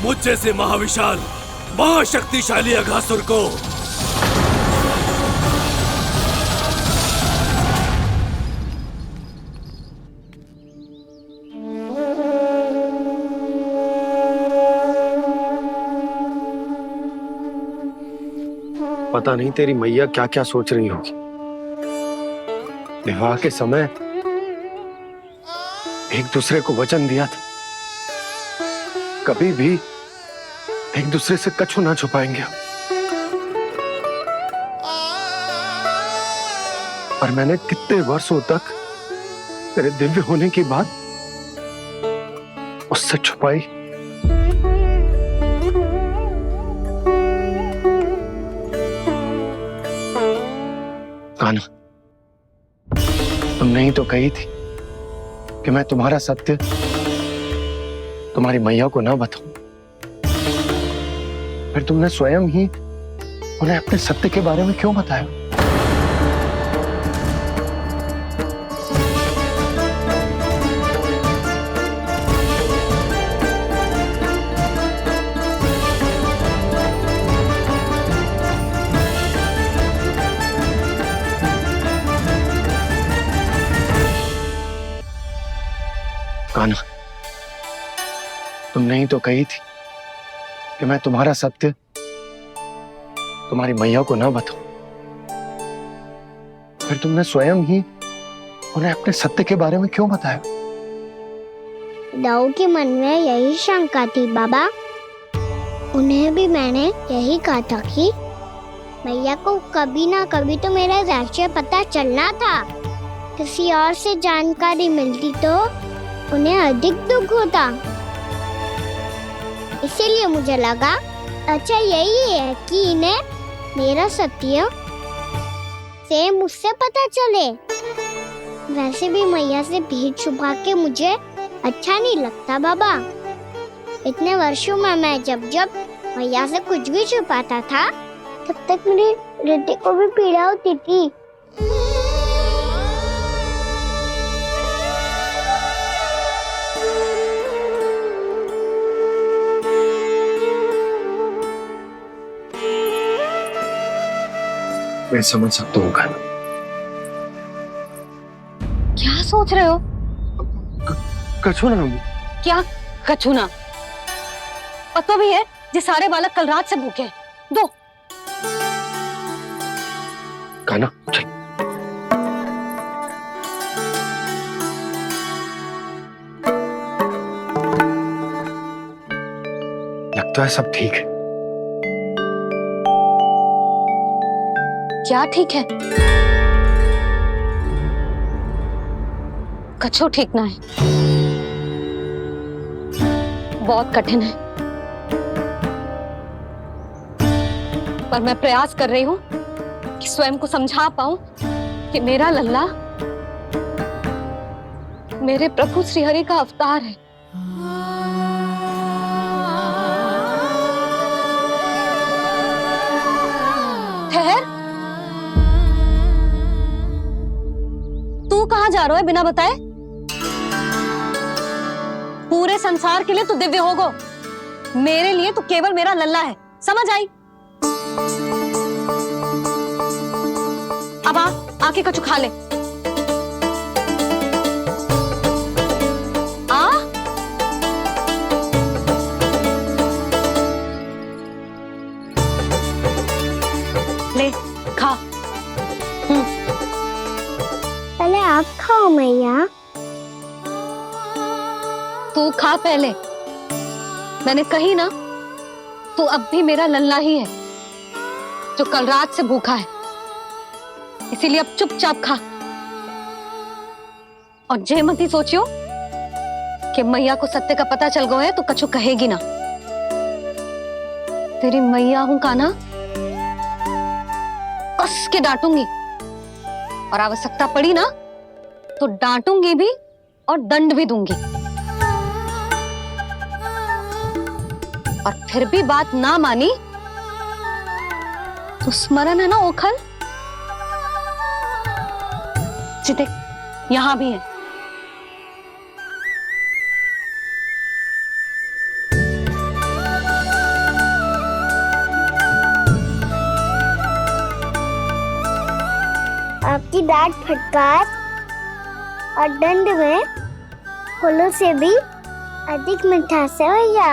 मुझ जैसे महाविशाल महाशक्तिशाली अघासुर को। पता नहीं तेरी मैया क्या क्या सोच रही होगी। विवाह के समय एक दूसरे को वचन दिया था, कभी भी एक दूसरे से कछु ना छुपाएंगे। और मैंने कितने वर्षों तक तेरे दिव्य होने की बात उससे छुपाई। कान्हा, तुमने ही तो कही थी कि मैं तुम्हारा सत्य तुम्हारी मैया को ना बताऊं। फिर तुमने स्वयं ही उन्हें अपने सत्य के बारे में क्यों बताया? कान्हा, तुमने ही तो कही थी कि मैं तुम्हारा सत्य तुम्हारी मैया को ना बताऊं। फिर तुमने स्वयं ही उन्हें अपने सत्य के बारे में क्यों बताया? दाऊ के मन में यही शंका थी बाबा। उन्हें भी मैंने यही कहा था कि मैया को कभी ना कभी तो मेरा रहस्य पता चलना था। किसी और से जानकारी मिलती तो उन्हें अधिक दुख होता। इसीलिए मुझे लगा अच्छा यही है कि इन्हें मेरा सत्य से मुझसे पता चले। वैसे भी मैया से भीड़ छुपा के मुझे अच्छा नहीं लगता बाबा। इतने वर्षों में मैं जब जब मैया से कुछ भी छुपाता था तब तक मेरी रिद्धि को भी पीड़ा होती थी। मैं समझ सकता हूँ कान्हा। क्या सोच रहे हो? कछु ना। क्या कछु ना? पता भी है ये सारे बालक कल रात से भूखे हैं। दो। कान्हा चल। लगता है सब ठीक है। क्या ठीक है? कछु ठीक ना है। बहुत कठिन है, पर मैं प्रयास कर रही हूं कि स्वयं को समझा पाऊं कि मेरा लल्ला मेरे प्रभु श्रीहरि का अवतार है। ठहर, तू कहां जा रहा है बिना बताए? पूरे संसार के लिए तू दिव्य होगो, मेरे लिए तू केवल मेरा लल्ला है। समझ आई? अब आके कछु खा ले। आ ले खा। पहले आप खाओ मैया। तू खा पहले। मैंने कही ना, तू अब भी मेरा लल्ला ही है जो कल रात से भूखा है। इसीलिए अब चुपचाप खा। और जे मत ही सोचियो कि मैया को सत्य का पता चल गया है तो कछु कहेगी ना। तेरी मैया हूं कान्हा, कस के डांटूंगी और आवश्यकता पड़ी ना तो डांटूंगी भी और दंड भी दूंगी। और फिर भी बात ना मानी तो स्मरण है ना ओखल? देख, यहां भी है। आपकी डांट फटकार और दंड में फूलों से भी अधिक मिठास है भैया।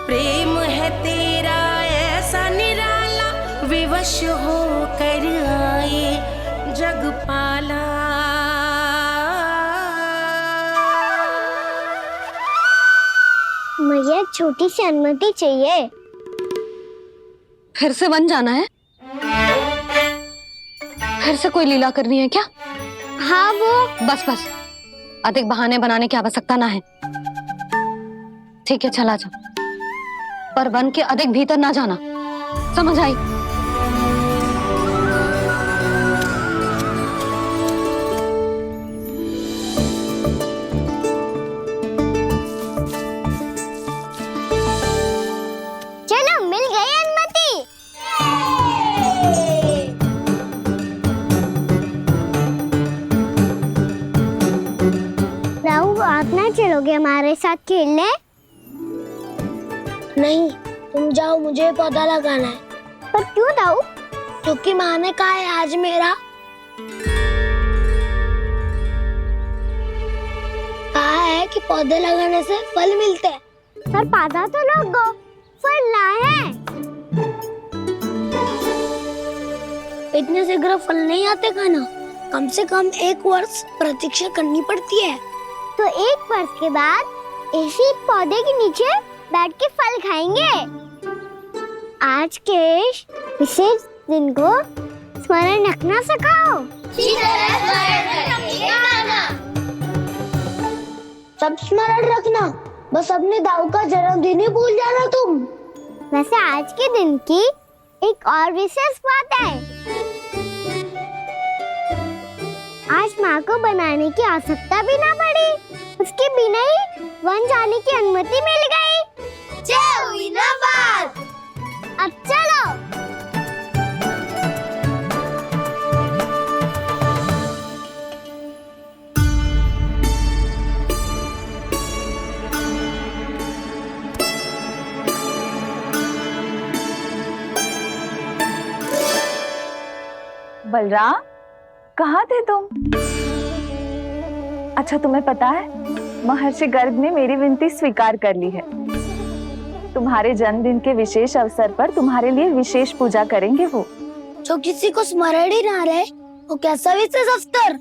प्रेम है तेरा ऐसा निराला, विवश हो कर आए जगपाला। मैया छोटी सी अनुमति चाहिए। फिर से वन जाना है? फिर से कोई लीला करनी है क्या? हाँ वो। बस बस, अधिक बहाने बनाने की आवश्यकता ना है। ठीक है, चला जा, पर वन के अधिक भीतर ना जाना, समझ आई? चलो, मिल गई अनुमति। राहु, आप ना चलोगे हमारे साथ खेलने? नहीं, तुम जाओ, मुझे पौधा लगाना है। पर क्यों राहु? क्योंकि माँ ने कहा है आज मेरा कहा है कि पौधे लगाने से फल मिलते हैं। पर पौधा तो लगो, फल ना है। इतने शीघ्र फल नहीं आते खाना, कम से कम 1 वर्ष प्रतीक्षा करनी पड़ती है। तो 1 वर्ष के बाद इसी पौधे के नीचे बैठ के फल खाएंगे। आज के विशेष दिन को स्मरण रखना सिखाओ। सब स्मरण रखना, बस अपने दाऊ का जन्मदिन ही भूल जाना तुम। वैसे आज के दिन की एक और विशेष बात है। आज माँ को बनाने की आवश्यकता भी ना पड़ी, उसके बिना ही वन जाने की अनुमति मिल गई। जय हुई ना बात। अब चलो। बलराम, कहाँ थे तुम? अच्छा, तुम्हें पता है महर्षि गर्ग ने मेरी विनती स्वीकार कर ली है। तुम्हारे जन्मदिन के विशेष अवसर पर तुम्हारे लिए विशेष पूजा करेंगे वो। जो किसी को स्मरण ही ना रहे, वो कैसा विशेष अवसर?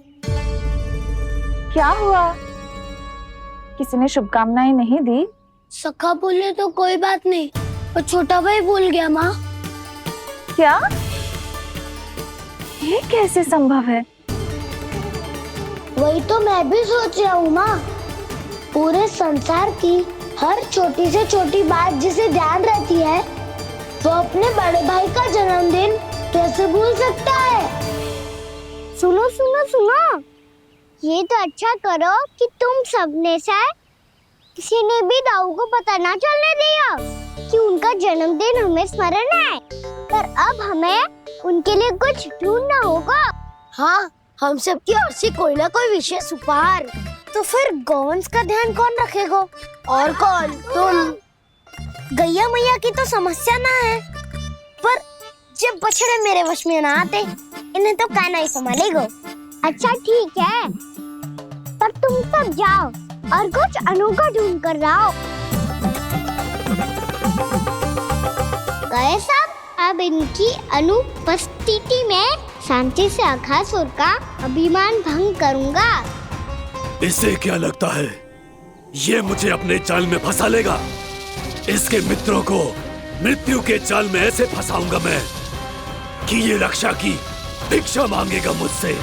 क्या हुआ? किसी ने शुभकामनाएं नहीं दी? सखा बोले तो कोई बात नहीं, पर छोटा भाई भूल गया माँ। क्या? ये कैसे संभव है? वही तो मैं भी सोच रहा हूँ माँ। पूरे संसार की हर छोटी से छोटी बात जिसे ध्यान रहती है, वो अपने बड़े भाई का जन्मदिन कैसे भूल सकता है? सुनो सुनो सुनो, ये तो अच्छा करो कि तुम सबने से किसी ने भी दाऊ को पता ना चलने दिया कि उनका जन्मदिन हमें स्मरण है। पर अब हमें उनके लिए कुछ ढूंढना होगा। हाँ, हम सबकी ओर से कोई ना कोई विशेष उपहार। तो फिर गौवंश का ध्यान कौन रखेगा? और कौन? तुम। गैया मैया की तो समस्या ना है, पर जब बछड़े मेरे वश में ना आते, इन्हें तो कान्हा ही संभालेगा। अच्छा ठीक है, पर तुम सब जाओ और कुछ अनोखा ढूंढ कर लाओ। गए सब? अब इनकी अनुपस्थिति में शांति से अघासुर का अभिमान भंग करूंगा। इसे क्या लगता है ये मुझे अपने जाल में फंसा लेगा? इसके मित्रों को मृत्यु के जाल में ऐसे फंसाऊंगा मैं कि ये रक्षा की भिक्षा मांगेगा मुझसे।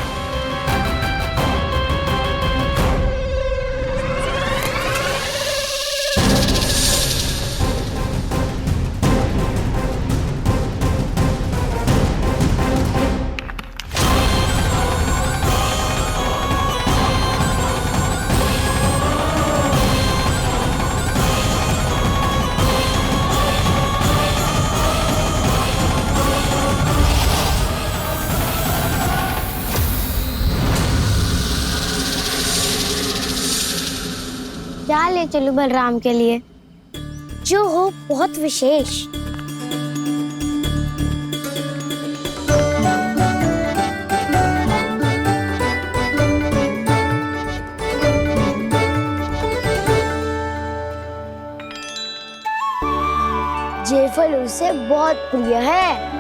क्या ले चलूं बलराम के लिए जो हो बहुत विशेष? ये फल उसे बहुत प्रिय है।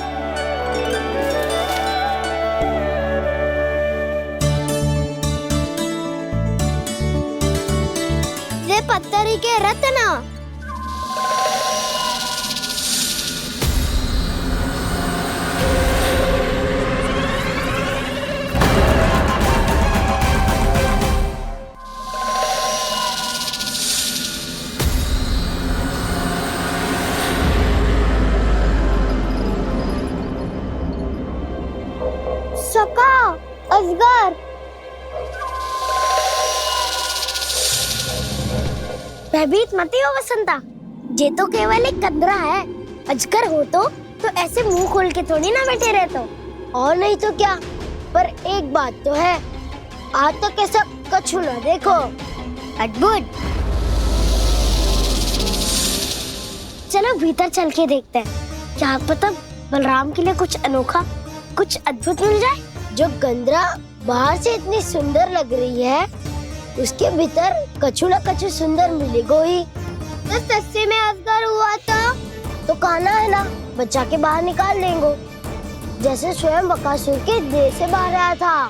पत्थरी के रत्न। अजगर। भयभीत मत हो वसंता, ये तो केवल एक कंदरा है। अजगर हो तो ऐसे मुंह खोल के थोड़ी ना बैठे रहते हो। और नहीं तो क्या, पर एक बात तो है, आज तक ऐसा कछु ना देखो। अद्भुत। चलो भीतर चल के देखते हैं, क्या पता बलराम के लिए कुछ अनोखा, कुछ अद्भुत मिल जाए। जो गंदरा बाहर से इतनी सुंदर लग रही है, उसके भीतर कछु न कछु सुंदर मिलेगा ही। तो सस्ते में अजगर हुआ तो कान्हा है ना, बच्चा के बाहर निकाल देंगे, जैसे स्वयं बकासुर के देह से बाहर आया था।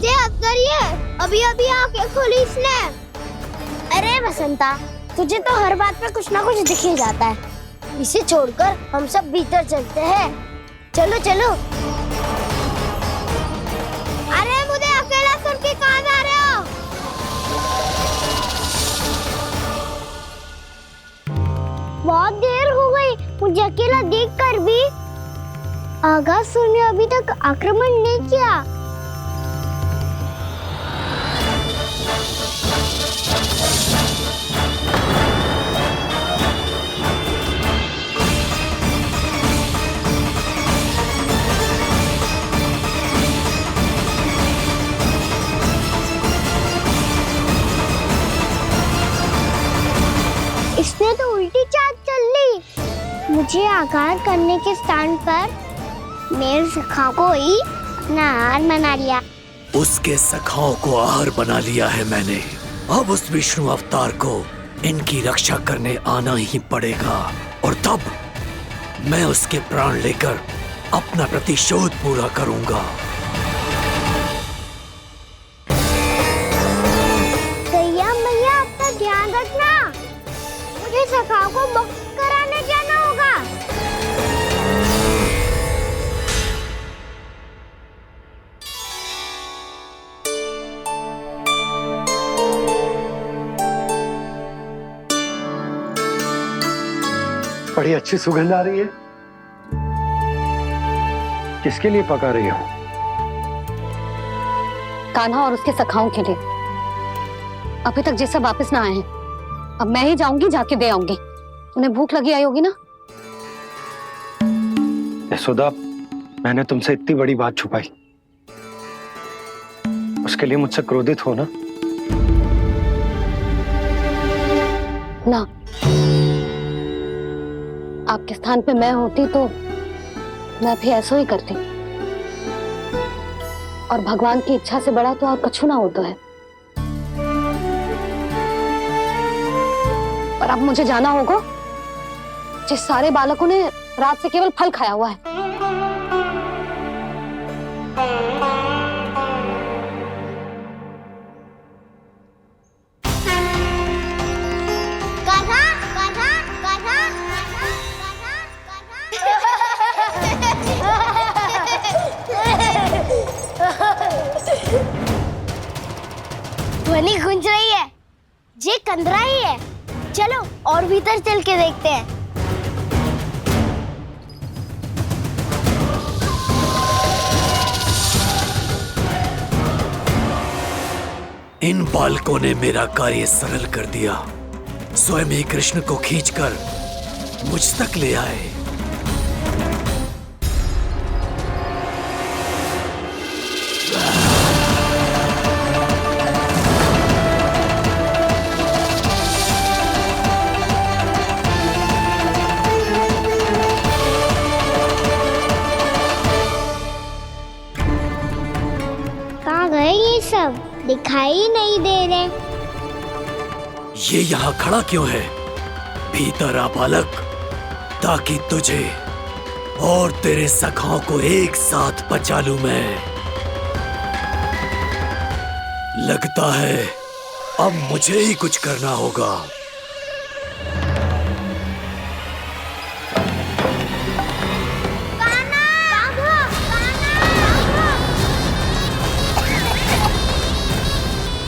ये अजगर ये अभी अभी आंखें खोली इसने। अरे वसंता, तुझे तो हर बात पे कुछ ना कुछ दिख ही जाता है। इसे छोड़कर हम सब भीतर चलते हैं। चलो चलो। अरे मुझे अकेला सुन के कहाँ जा रहे हो? बहुत देर हो गई मुझे अकेला देखकर भी। आगासुर ने अभी तक आक्रमण नहीं किया। इसने तो उल्टी चाल चल ली। मुझे आघात करने के स्थान पर मेरे सखा को ही अपना आहार बना लिया। उसके सखाओं को आहार बना लिया है मैंने। अब उस विष्णु अवतार को इनकी रक्षा करने आना ही पड़ेगा, और तब मैं उसके प्राण लेकर अपना प्रतिशोध पूरा करूंगा। गैया मैया, अपना ध्यान रखना। मुझे सखा को मुक्त कराने जाना होगा। बड़ी अच्छी सुगंध आ रही है। किसके लिए पका रही हो? कान्हा और उसके सखाओं के लिए। अभी तक जैसे वापस ना आए हैं, अब मैं ही जाऊंगी, जाके दे आऊंगी। उन्हें भूख लगी आई होगी ना। यशोदा, मैंने तुमसे इतनी बड़ी बात छुपाई, उसके लिए मुझसे क्रोधित हो ना? ना, आपके स्थान पे मैं होती तो मैं भी ऐसा ही करती। और भगवान की इच्छा से बड़ा तो और कछु ना होता है। पर अब मुझे जाना होगा। जिस सारे बालकों ने रात से केवल फल खाया हुआ है। ध्वनि गूंज रही है, ये कंदरा ही है। चलो और भीतर चल के देखते हैं। इन बालकों ने मेरा कार्य सरल कर दिया। स्वयं ही कृष्ण को खींचकर मुझ तक ले आए। कहाँ गए ये सब? दिखाई नहीं दे रहे। ये यहाँ खड़ा क्यों है? भीतर आ बालक, ताकि तुझे और तेरे सखाओं को एक साथ बचा लूं मैं। लगता है अब मुझे ही कुछ करना होगा।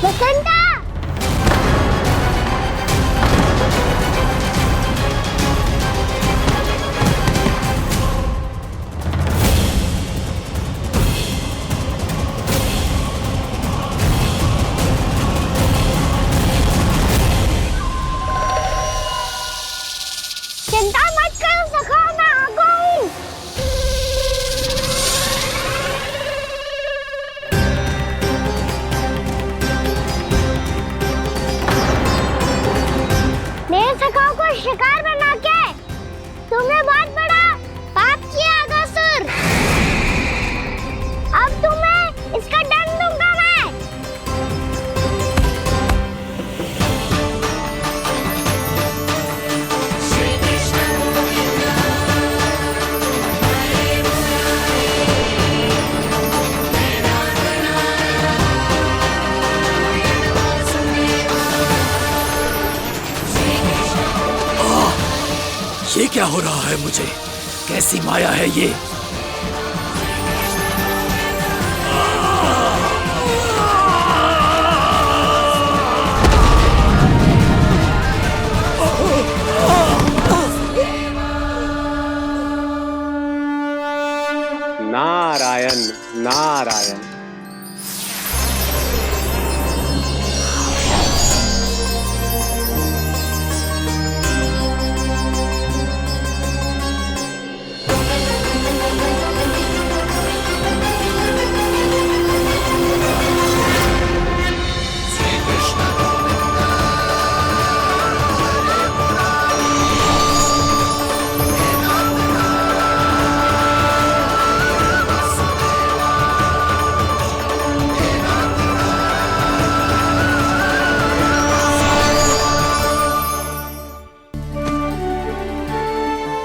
वसंता! शिकार बना के तुमने बहुत बड़ा पाप किया अगासुर। अब तुम्हें इसका दंड दूंगा मैं। ये क्या हो रहा है मुझे? कैसी माया है ये? नारायण नारायण।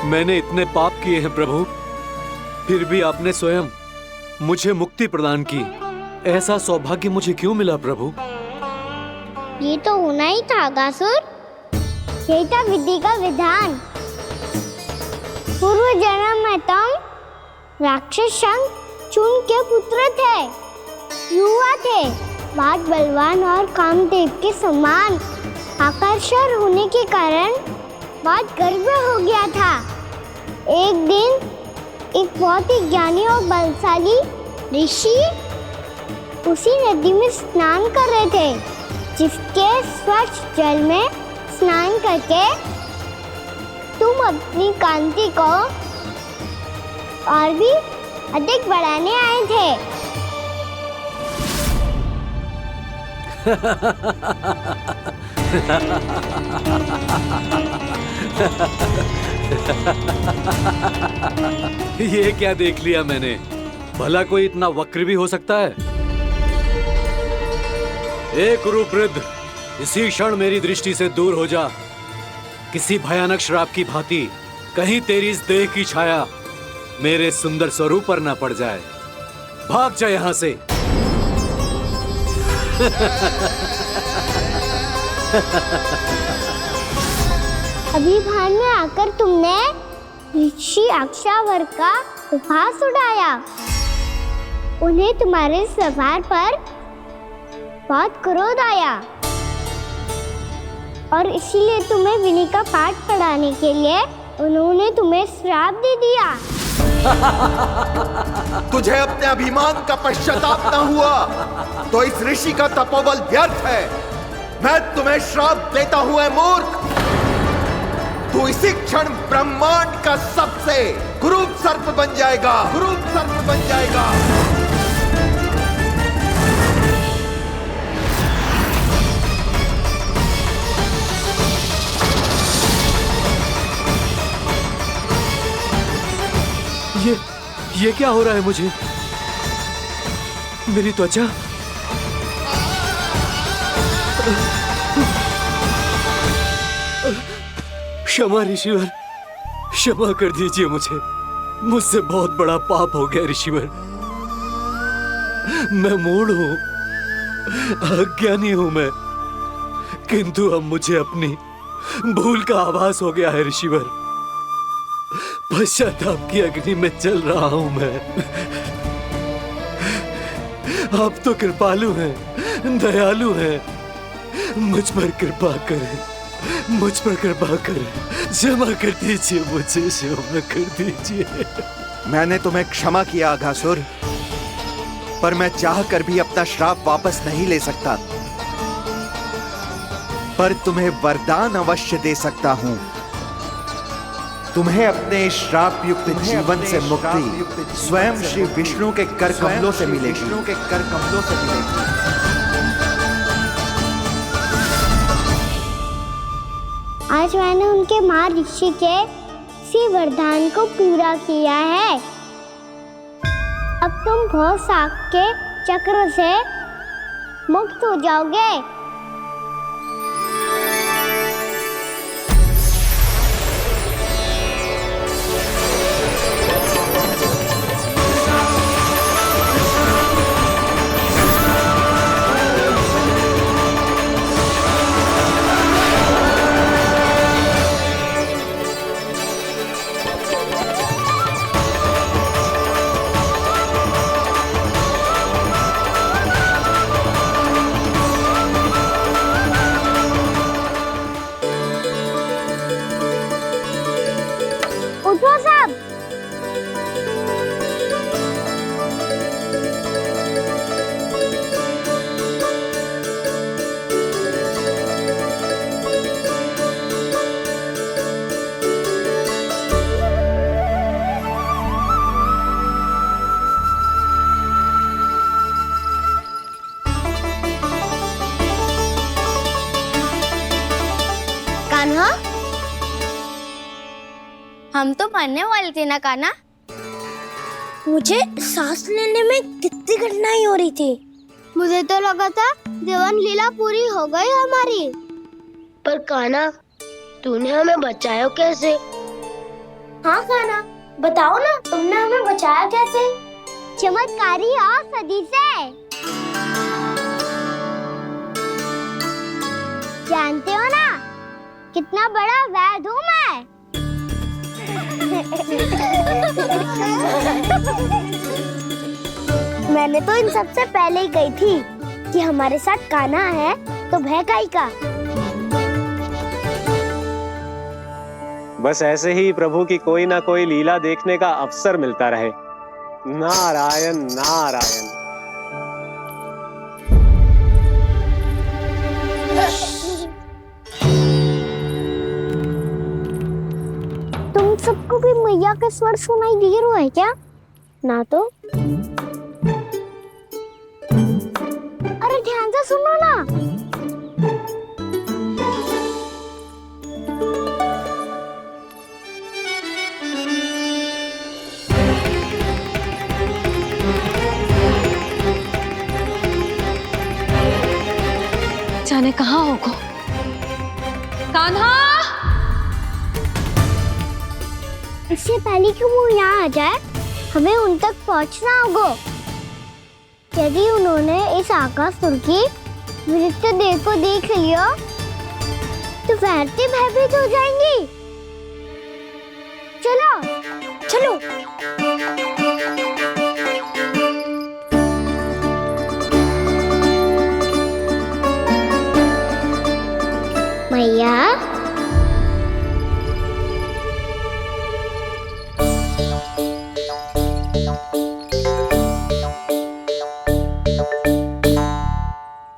मैंने इतने पाप किए हैं प्रभु, फिर भी आपने स्वयं मुझे मुक्ति प्रदान की। ऐसा सौभाग्य मुझे क्यों मिला प्रभु? ये तो होना ही था अगासुर। यही था विधि का विधान। पूर्व जन्म में तुम राक्षस शंखचूड़ के पुत्र थे, युवा थे, बहुत बलवान और कामदेव के समान। आकर्षण होने के कारण बहुत गर्व हो गया था। एक दिन एक बहुत ही ज्ञानी और बलशाली ऋषि उसी नदी में स्नान कर रहे थे, जिसके स्वच्छ जल में स्नान करके तुम अपनी कांति को और भी अधिक बढ़ाने आए थे। ये क्या देख लिया मैंने? भला कोई इतना वक्र भी हो सकता है? ए कुरुवृद्ध, इसी क्षण मेरी दृष्टि से दूर हो जा। किसी भयानक श्राप की भांति कहीं तेरी इस देह की छाया मेरे सुंदर स्वरूप पर न पड़ जाए। भाग जा यहाँ से। अभी भान में आकर तुमने ऋषि अक्षावर का उपहास उड़ाया। उन्हें तुम्हारे स्वभाव पर बहुत क्रोध आया और इसीलिए तुम्हें विधि का पाठ पढ़ाने के लिए उन्होंने तुम्हें श्राप दे दिया। तुझे अपने अभिमान का पश्चाताप न हुआ तो इस ऋषि का तपोबल व्यर्थ है। मैं तुम्हें श्राप देता हूं ऐ मूर्ख। तू इसी क्षण ब्रह्मांड का सबसे कुरूप सर्प बन जाएगा, कुरूप सर्प बन जाएगा। ये क्या हो रहा है मुझे? मेरी त्वचा क्षमा ऋषिवर, क्षमा कर दीजिए मुझे। मुझसे बहुत बड़ा पाप हो गया ऋषिवर। मैं मूढ़ हूं, अज्ञानी हूं मैं, किंतु अब मुझे अपनी भूल का आभास हो गया है ऋषिवर। पश्चाताप की अग्नि में जल रहा हूं मैं। आप तो कृपालु हैं, दयालु हैं, मुझ पर कृपा करें, मुझ पर कृपा करें। क्षमा कर दीजिए मुझे, क्षमा कर दीजिए। मैंने तुम्हें क्षमा किया अघासुर, पर मैं चाहकर भी अपना श्राप वापस नहीं ले सकता। पर तुम्हें वरदान अवश्य दे सकता हूं। तुम्हें अपने श्राप युक्त जीवन से मुक्ति स्वयं श्री विष्णु के कर कमलों से मिलेगी, विष्णु के कर कमलों से मिलेगी। आज मैंने उनके माँ ऋषि के इसी वरदान को पूरा किया है। अब तुम भव साग के चक्र से मुक्त हो जाओगे। उठो सब। कान्हा, हम तो मरने वाले थे ना कान्हा। मुझे सांस लेने में कितनी कठिनाई हो रही थी। मुझे तो लगा था जीवन लीला पूरी हो गई हमारी। पर कान्हा, तूने हमें बचाया कैसे? हाँ कान्हा, बताओ ना, तुमने हमें बचाया कैसे? चमत्कारी औषधि से। जानते हो ना कितना बड़ा वैद्य हूँ मैं। मैंने तो इन सबसे पहले ही कही थी कि हमारे साथ कान्हा है तो भय काई का। बस ऐसे ही प्रभु की कोई ना कोई लीला देखने का अवसर मिलता रहे। नारायण नारायण। तुम सबको भी मैया के स्वर सुनाई दे रहा है क्या? ना तो। अरे ध्यान से सुनो ना। जाने कहाँ होगा। कान्हा, इससे पहले कि वो यहाँ आ जाए, हमें उन तक पहुँचना होगा। यदि उन्होंने इस आकासुर की नृत्य देह को देख लिया तो वैरती भयभीत हो जाएंगी। चलो चलो। मैया,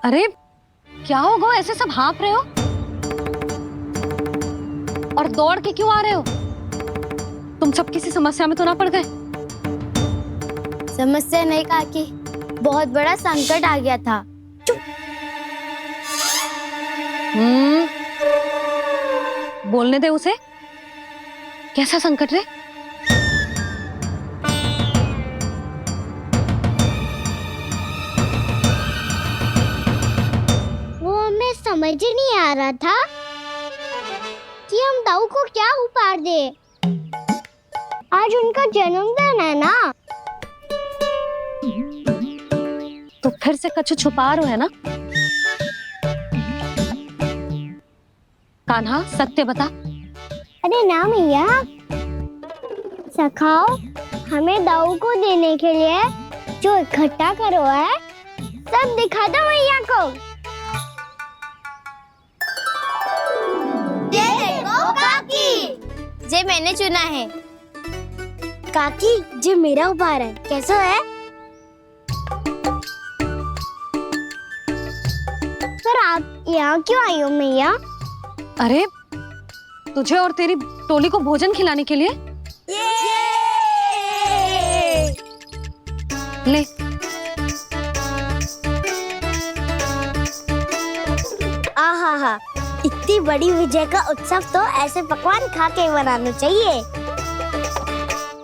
अरे क्या हो गो, ऐसे सब हाँफ रहे हो और दौड़ के क्यों आ रहे हो? तुम सब किसी समस्या में तो ना पड़ गए? समस्या नहीं काकी, बहुत बड़ा संकट आ गया था। बोलने दे उसे। कैसा संकट रे? समझ ही नहीं आ रहा था कि हम दाऊ को क्या उपहार दे। आज उनका जन्मदिन है ना, तो फिर से कुछ छुपा रहे हो है ना? कान्हा, सत्य बता। अरे ना मैया, सखाओ हमें दाऊ को देने के लिए जो इकट्ठा करो है सब दिखा दो मैया को। जे मैंने चुना है। काकी, जे मेरा उपहार है, कैसा है? पर आप यहाँ क्यों आई हो मैया? अरे तुझे और तेरी टोली को भोजन खिलाने के लिए। ले। आहा, इतनी इतनी बड़ी विजय का उत्सव तो ऐसे पकवान खा के मनाना चाहिए।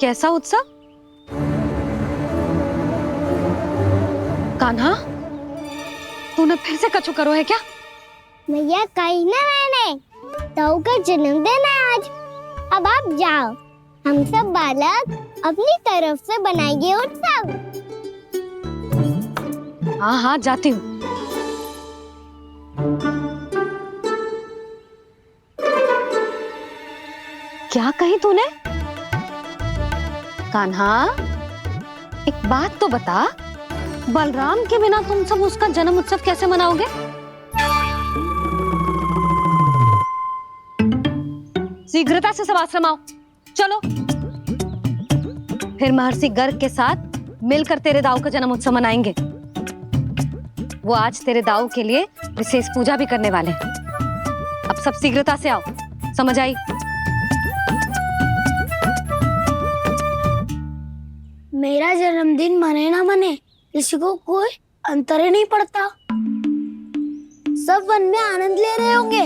कैसा उत्सव? कान्हा, तूने फिर से कछु करो है क्या? मैया कहीं ना मैंने, ताऊ का जन्मदिन है आज। अब आप जाओ, हम सब बालक अपनी तरफ से बनाएंगे उत्सव। हाँ हाँ जाती हूँ। क्या कही तूने? कान्हा, एक बात तो बता, बलराम के बिना तुम सब उसका जन्म उत्सव कैसे मनाओगे? शीघ्रता से सब आश्रम आओ, चलो। फिर महर्षि गर्ग के साथ मिलकर तेरे दाऊ का जन्म उत्सव मनाएंगे। वो आज तेरे दाऊ के लिए विशेष पूजा भी करने वाले हैं। अब सब शीघ्रता से आओ, समझ आई? मेरा जन्मदिन मने ना मने, किसी को कोई अंतर ही नहीं पड़ता। सब वन में आनंद ले रहे होंगे।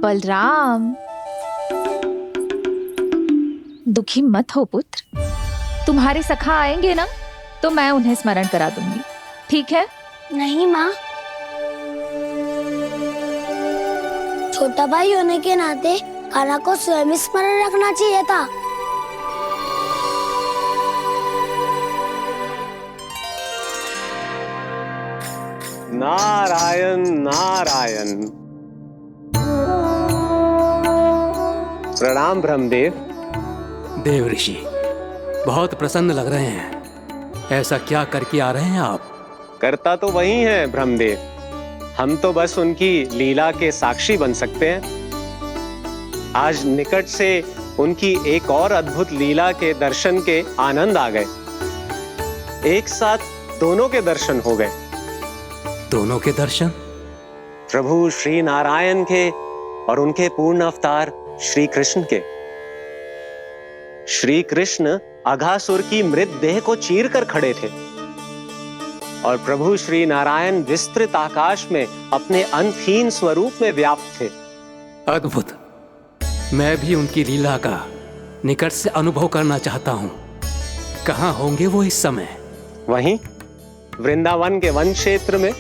बलराम, दुखी मत हो पुत्र। तुम्हारे सखा आएंगे ना तो मैं उन्हें स्मरण करा दूंगी, ठीक है? नहीं माँ, छोटा भाई होने के नाते कान्हा को स्वयं स्मरण रखना चाहिए था। नारायण नारायण। प्रणाम ब्रह्मदेव। देव ऋषि, बहुत प्रसन्न लग रहे हैं। ऐसा क्या करके आ रहे हैं आप? करता तो वही है ब्रह्मदेव, हम तो बस उनकी लीला के साक्षी बन सकते हैं। आज निकट से उनकी एक और अद्भुत लीला के दर्शन के आनंद आ गए। एक साथ दोनों के दर्शन हो गए। दोनों के दर्शन? प्रभु श्री नारायण के और उनके पूर्ण अवतार श्री कृष्ण के। श्री कृष्ण अघासुर की मृत देह को चीर कर खड़े थे और प्रभु श्री नारायण विस्तृत आकाश में अपने अंतहीन स्वरूप में व्याप्त थे। अद्भुत। मैं भी उनकी लीला का निकट से अनुभव करना चाहता हूँ। कहाँ होंगे वो इस समय? वहीं वृंदावन के वन क्षेत्र में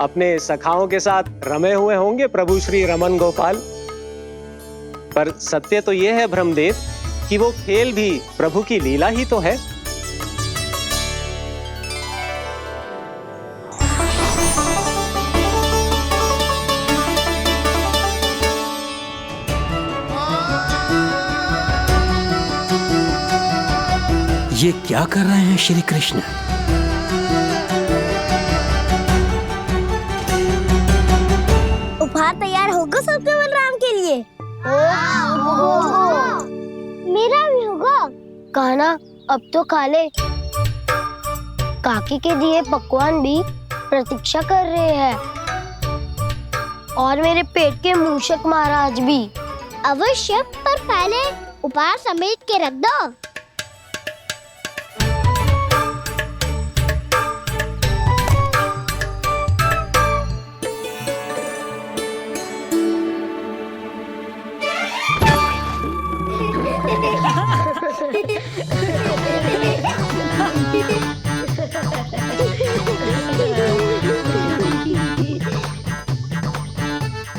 अपने सखाओं के साथ रमे हुए होंगे प्रभु श्री रमन गोपाल। पर सत्य तो यह है ब्रह्मदेव कि वो खेल भी प्रभु की लीला ही तो है। ये क्या कर रहे हैं श्री कृष्ण? उपहार तैयार होगा सबके बलराम के लिए? मेरा भी होगा। कान्हा, अब तो खा ले। काकी के दिए पकवान भी प्रतीक्षा कर रहे हैं और मेरे पेट के मूषक महाराज भी। अवश्य, पर पहले उपहार समेट के रख दो।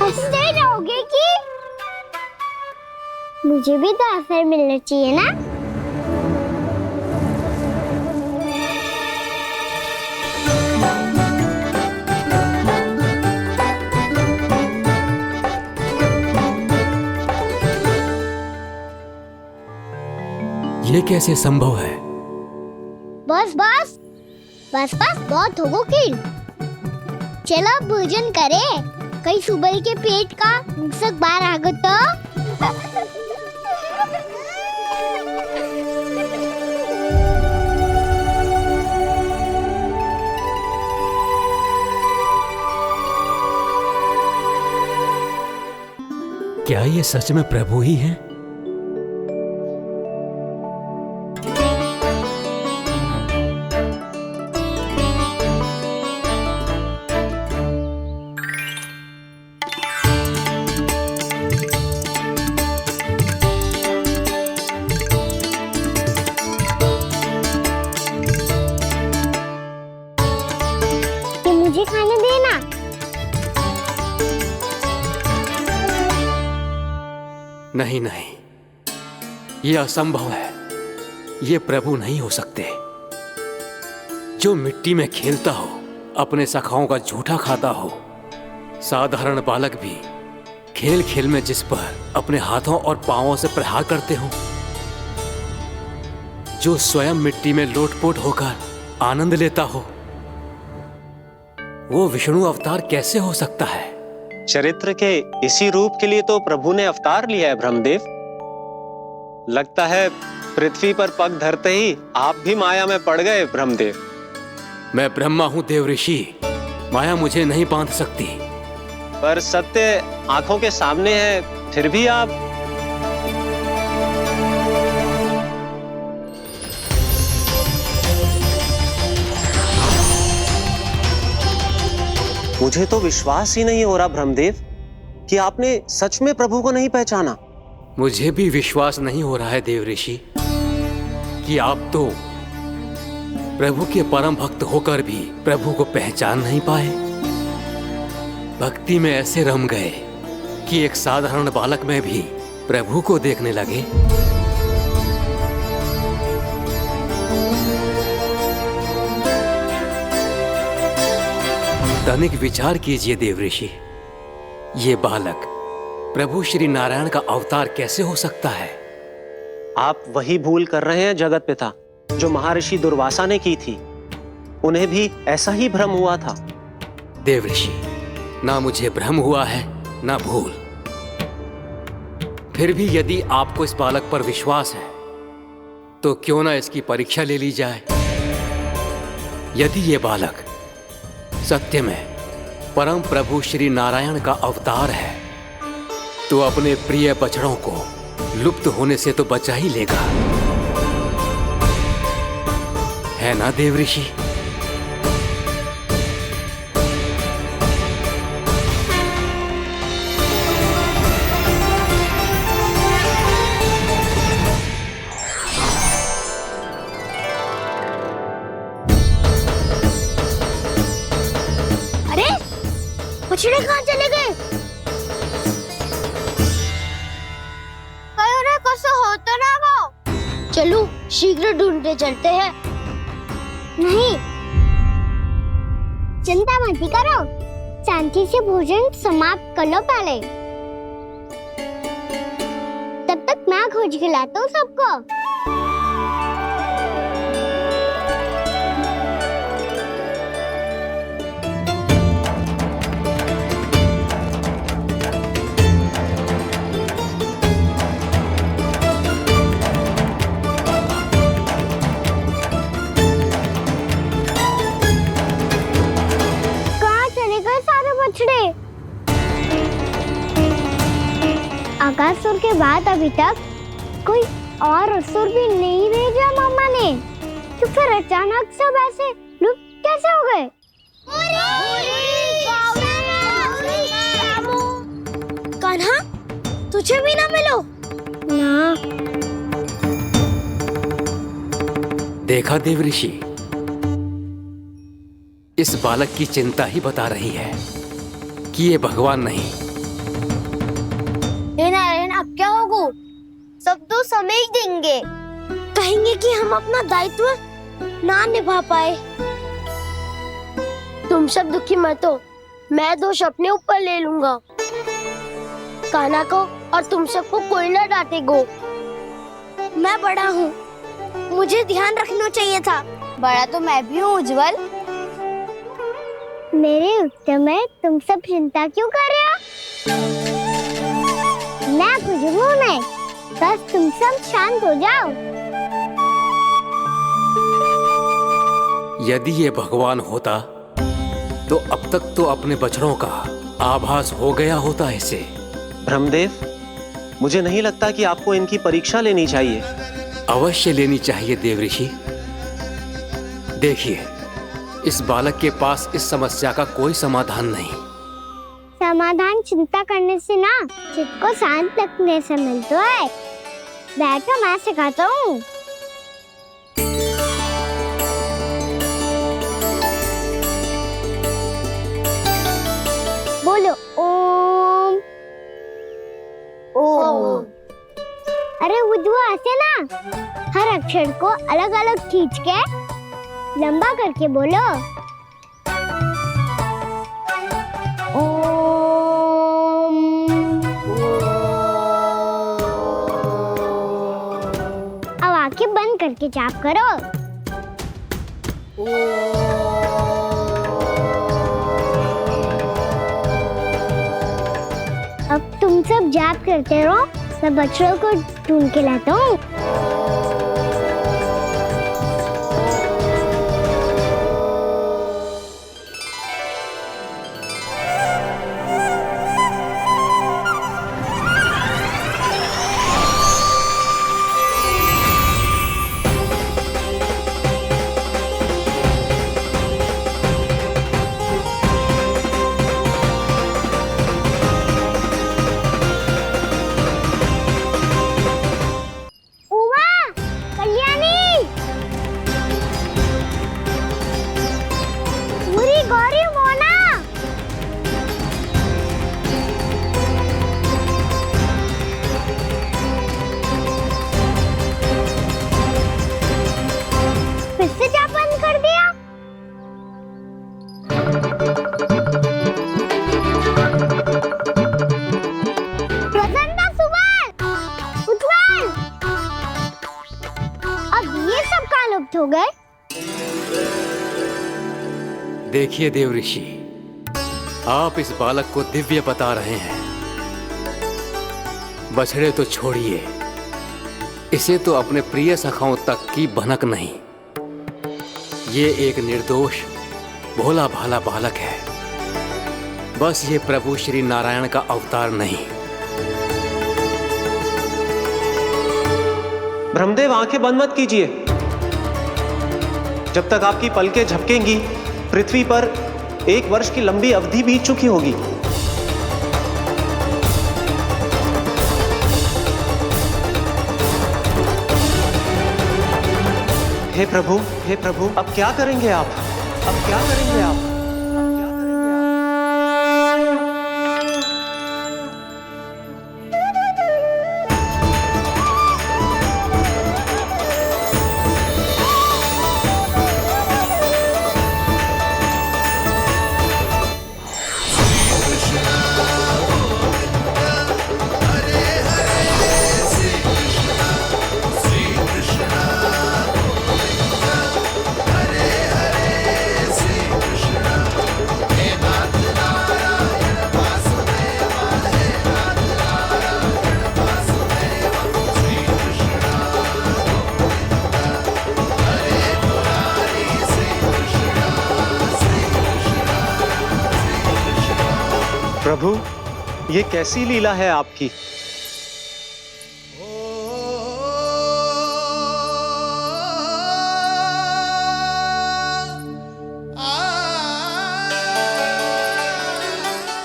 हंसते रहोगे कि? मुझे भी तो अवसर मिलना चाहिए ना। ये कैसे संभव है? बस बस बस बस बहुत हो गई। चलो भोजन करें, कहीं सुबह के पेट का मूषक बाहर आ गया तो। क्या ये सच में प्रभु ही हैं? नहीं नहीं, ये असंभव है। ये प्रभु नहीं हो सकते। जो मिट्टी में खेलता हो, अपने सखाओं का झूठा खाता हो, साधारण बालक भी खेल खेल में जिस पर अपने हाथों और पांवों से प्रहार करते हो, जो स्वयं मिट्टी में लोटपोट होकर आनंद लेता हो, वो विष्णु अवतार कैसे हो सकता है? चरित्र के इसी रूप के लिए तो प्रभु ने अवतार लिया है ब्रह्मदेव। लगता है पृथ्वी पर पग धरते ही आप भी माया में पड़ गए ब्रह्मदेव। मैं ब्रह्मा हूं देव ऋषि, माया मुझे नहीं बांध सकती। पर सत्य आंखों के सामने है, फिर भी आप। मुझे तो विश्वास ही नहीं हो रहा ब्रह्मदेव कि आपने सच में प्रभु को नहीं पहचाना। मुझे भी विश्वास नहीं हो रहा है देव ऋषि कि आप तो प्रभु के परम भक्त होकर भी प्रभु को पहचान नहीं पाए। भक्ति में ऐसे रम गए कि एक साधारण बालक में भी प्रभु को देखने लगे। तनिक विचार कीजिए देव ऋषि, ये बालक प्रभु श्री नारायण का अवतार कैसे हो सकता है? आप वही भूल कर रहे हैं जगत पिता, जो महर्षि दुर्वासा ने की थी। उन्हें भी ऐसा ही भ्रम हुआ था। देव ऋषि, ना मुझे भ्रम हुआ है ना भूल। फिर भी यदि आपको इस बालक पर विश्वास है तो क्यों ना इसकी परीक्षा ले ली जाए। यदि ये बालक सत्य में परम प्रभु श्री नारायण का अवतार है तो अपने प्रिय बछड़ों को लुप्त होने से तो बचा ही लेगा, है ना देव ऋषि? अरे बछड़े कहाँ चले गए? हो तो ना वो। चलो शीघ्र ढूंढते चलते हैं। नहीं, चिंता मत करो, शांति से भोजन समाप्त कर लो पहले। तब तक मैं खोज के लाता हूँ सबको। आकासुर के बाद अभी तक कोई और असुर भी नहीं भेजा मामा ने, तो फिर अचानक सब ऐसे लुप्त कैसे हो गए? कान्हा, तुझे भी ना मिलो ना। देखा देव ऋषि, इस बालक की चिंता ही बता रही है कि ये भगवान नहीं। नारायण, अब क्या होगा? सब तो समझ देंगे, कहेंगे कि हम अपना दायित्व ना निभा पाए। तुम सब दुखी मत हो, मैं दोष अपने ऊपर ले लूंगा। कान्हा को और तुम सबको कोई ना डांटेगा। मैं बड़ा हूँ, मुझे ध्यान रखना चाहिए था। बड़ा तो मैं भी हूँ उज्जवल। मेरे उत्तर में तुम सब चिंता क्यों कर रहे हो? मैं कुछ नहीं, बस तुम सब शांत हो जाओ। यदि ये भगवान होता तो अब तक तो अपने बछड़ों का आभास हो गया होता इसे। ब्रह्मदेव, मुझे नहीं लगता कि आपको इनकी परीक्षा लेनी चाहिए। अवश्य लेनी चाहिए देव ऋषि। देखिए, इस बालक के पास इस समस्या का कोई समाधान नहीं। समाधान चिंता करने से ना, चित्त को शांत रखने से मिलता है। बैठो, मैं सिखाता हूँ। बोलो ओम। ओम बुद्धू ऐसे ना हर अक्षर को अलग अलग खींच के लंबा करके बोलो। अब आंखें बंद करके जाप करो। अब तुम सब जाप करते रहो, मैं बच्चों को ढूंढ के लाता हूँ। हो गए। देखिए देव ऋषि, आप इस बालक को दिव्य बता रहे हैं। बछड़े तो छोड़िए, इसे तो अपने प्रिय सखाओं तक की भनक नहीं। ये एक निर्दोष भोला भाला बालक है, बस ये प्रभु श्री नारायण का अवतार नहीं। ब्रह्मदेव, आंखें बंद मत कीजिए। जब तक आपकी पलकें झपकेंगी, पृथ्वी पर 1 वर्ष की लंबी अवधि बीत चुकी होगी। हे प्रभु, अब क्या करेंगे आप? अब क्या करेंगे आप? प्रभु, ये कैसी लीला है आपकी?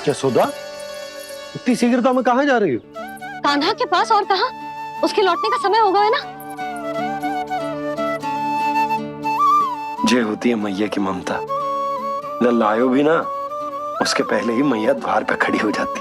यशोदा, इतनी शीघ्रता में कहाँ जा रही हो? कान्हा के पास, और कहाँ? उसके लौटने का समय हो गया है ना। जे होती है मैया की ममता, लल्लायो भी ना, उसके पहले ही मैया द्वार पे खड़ी हो जाती।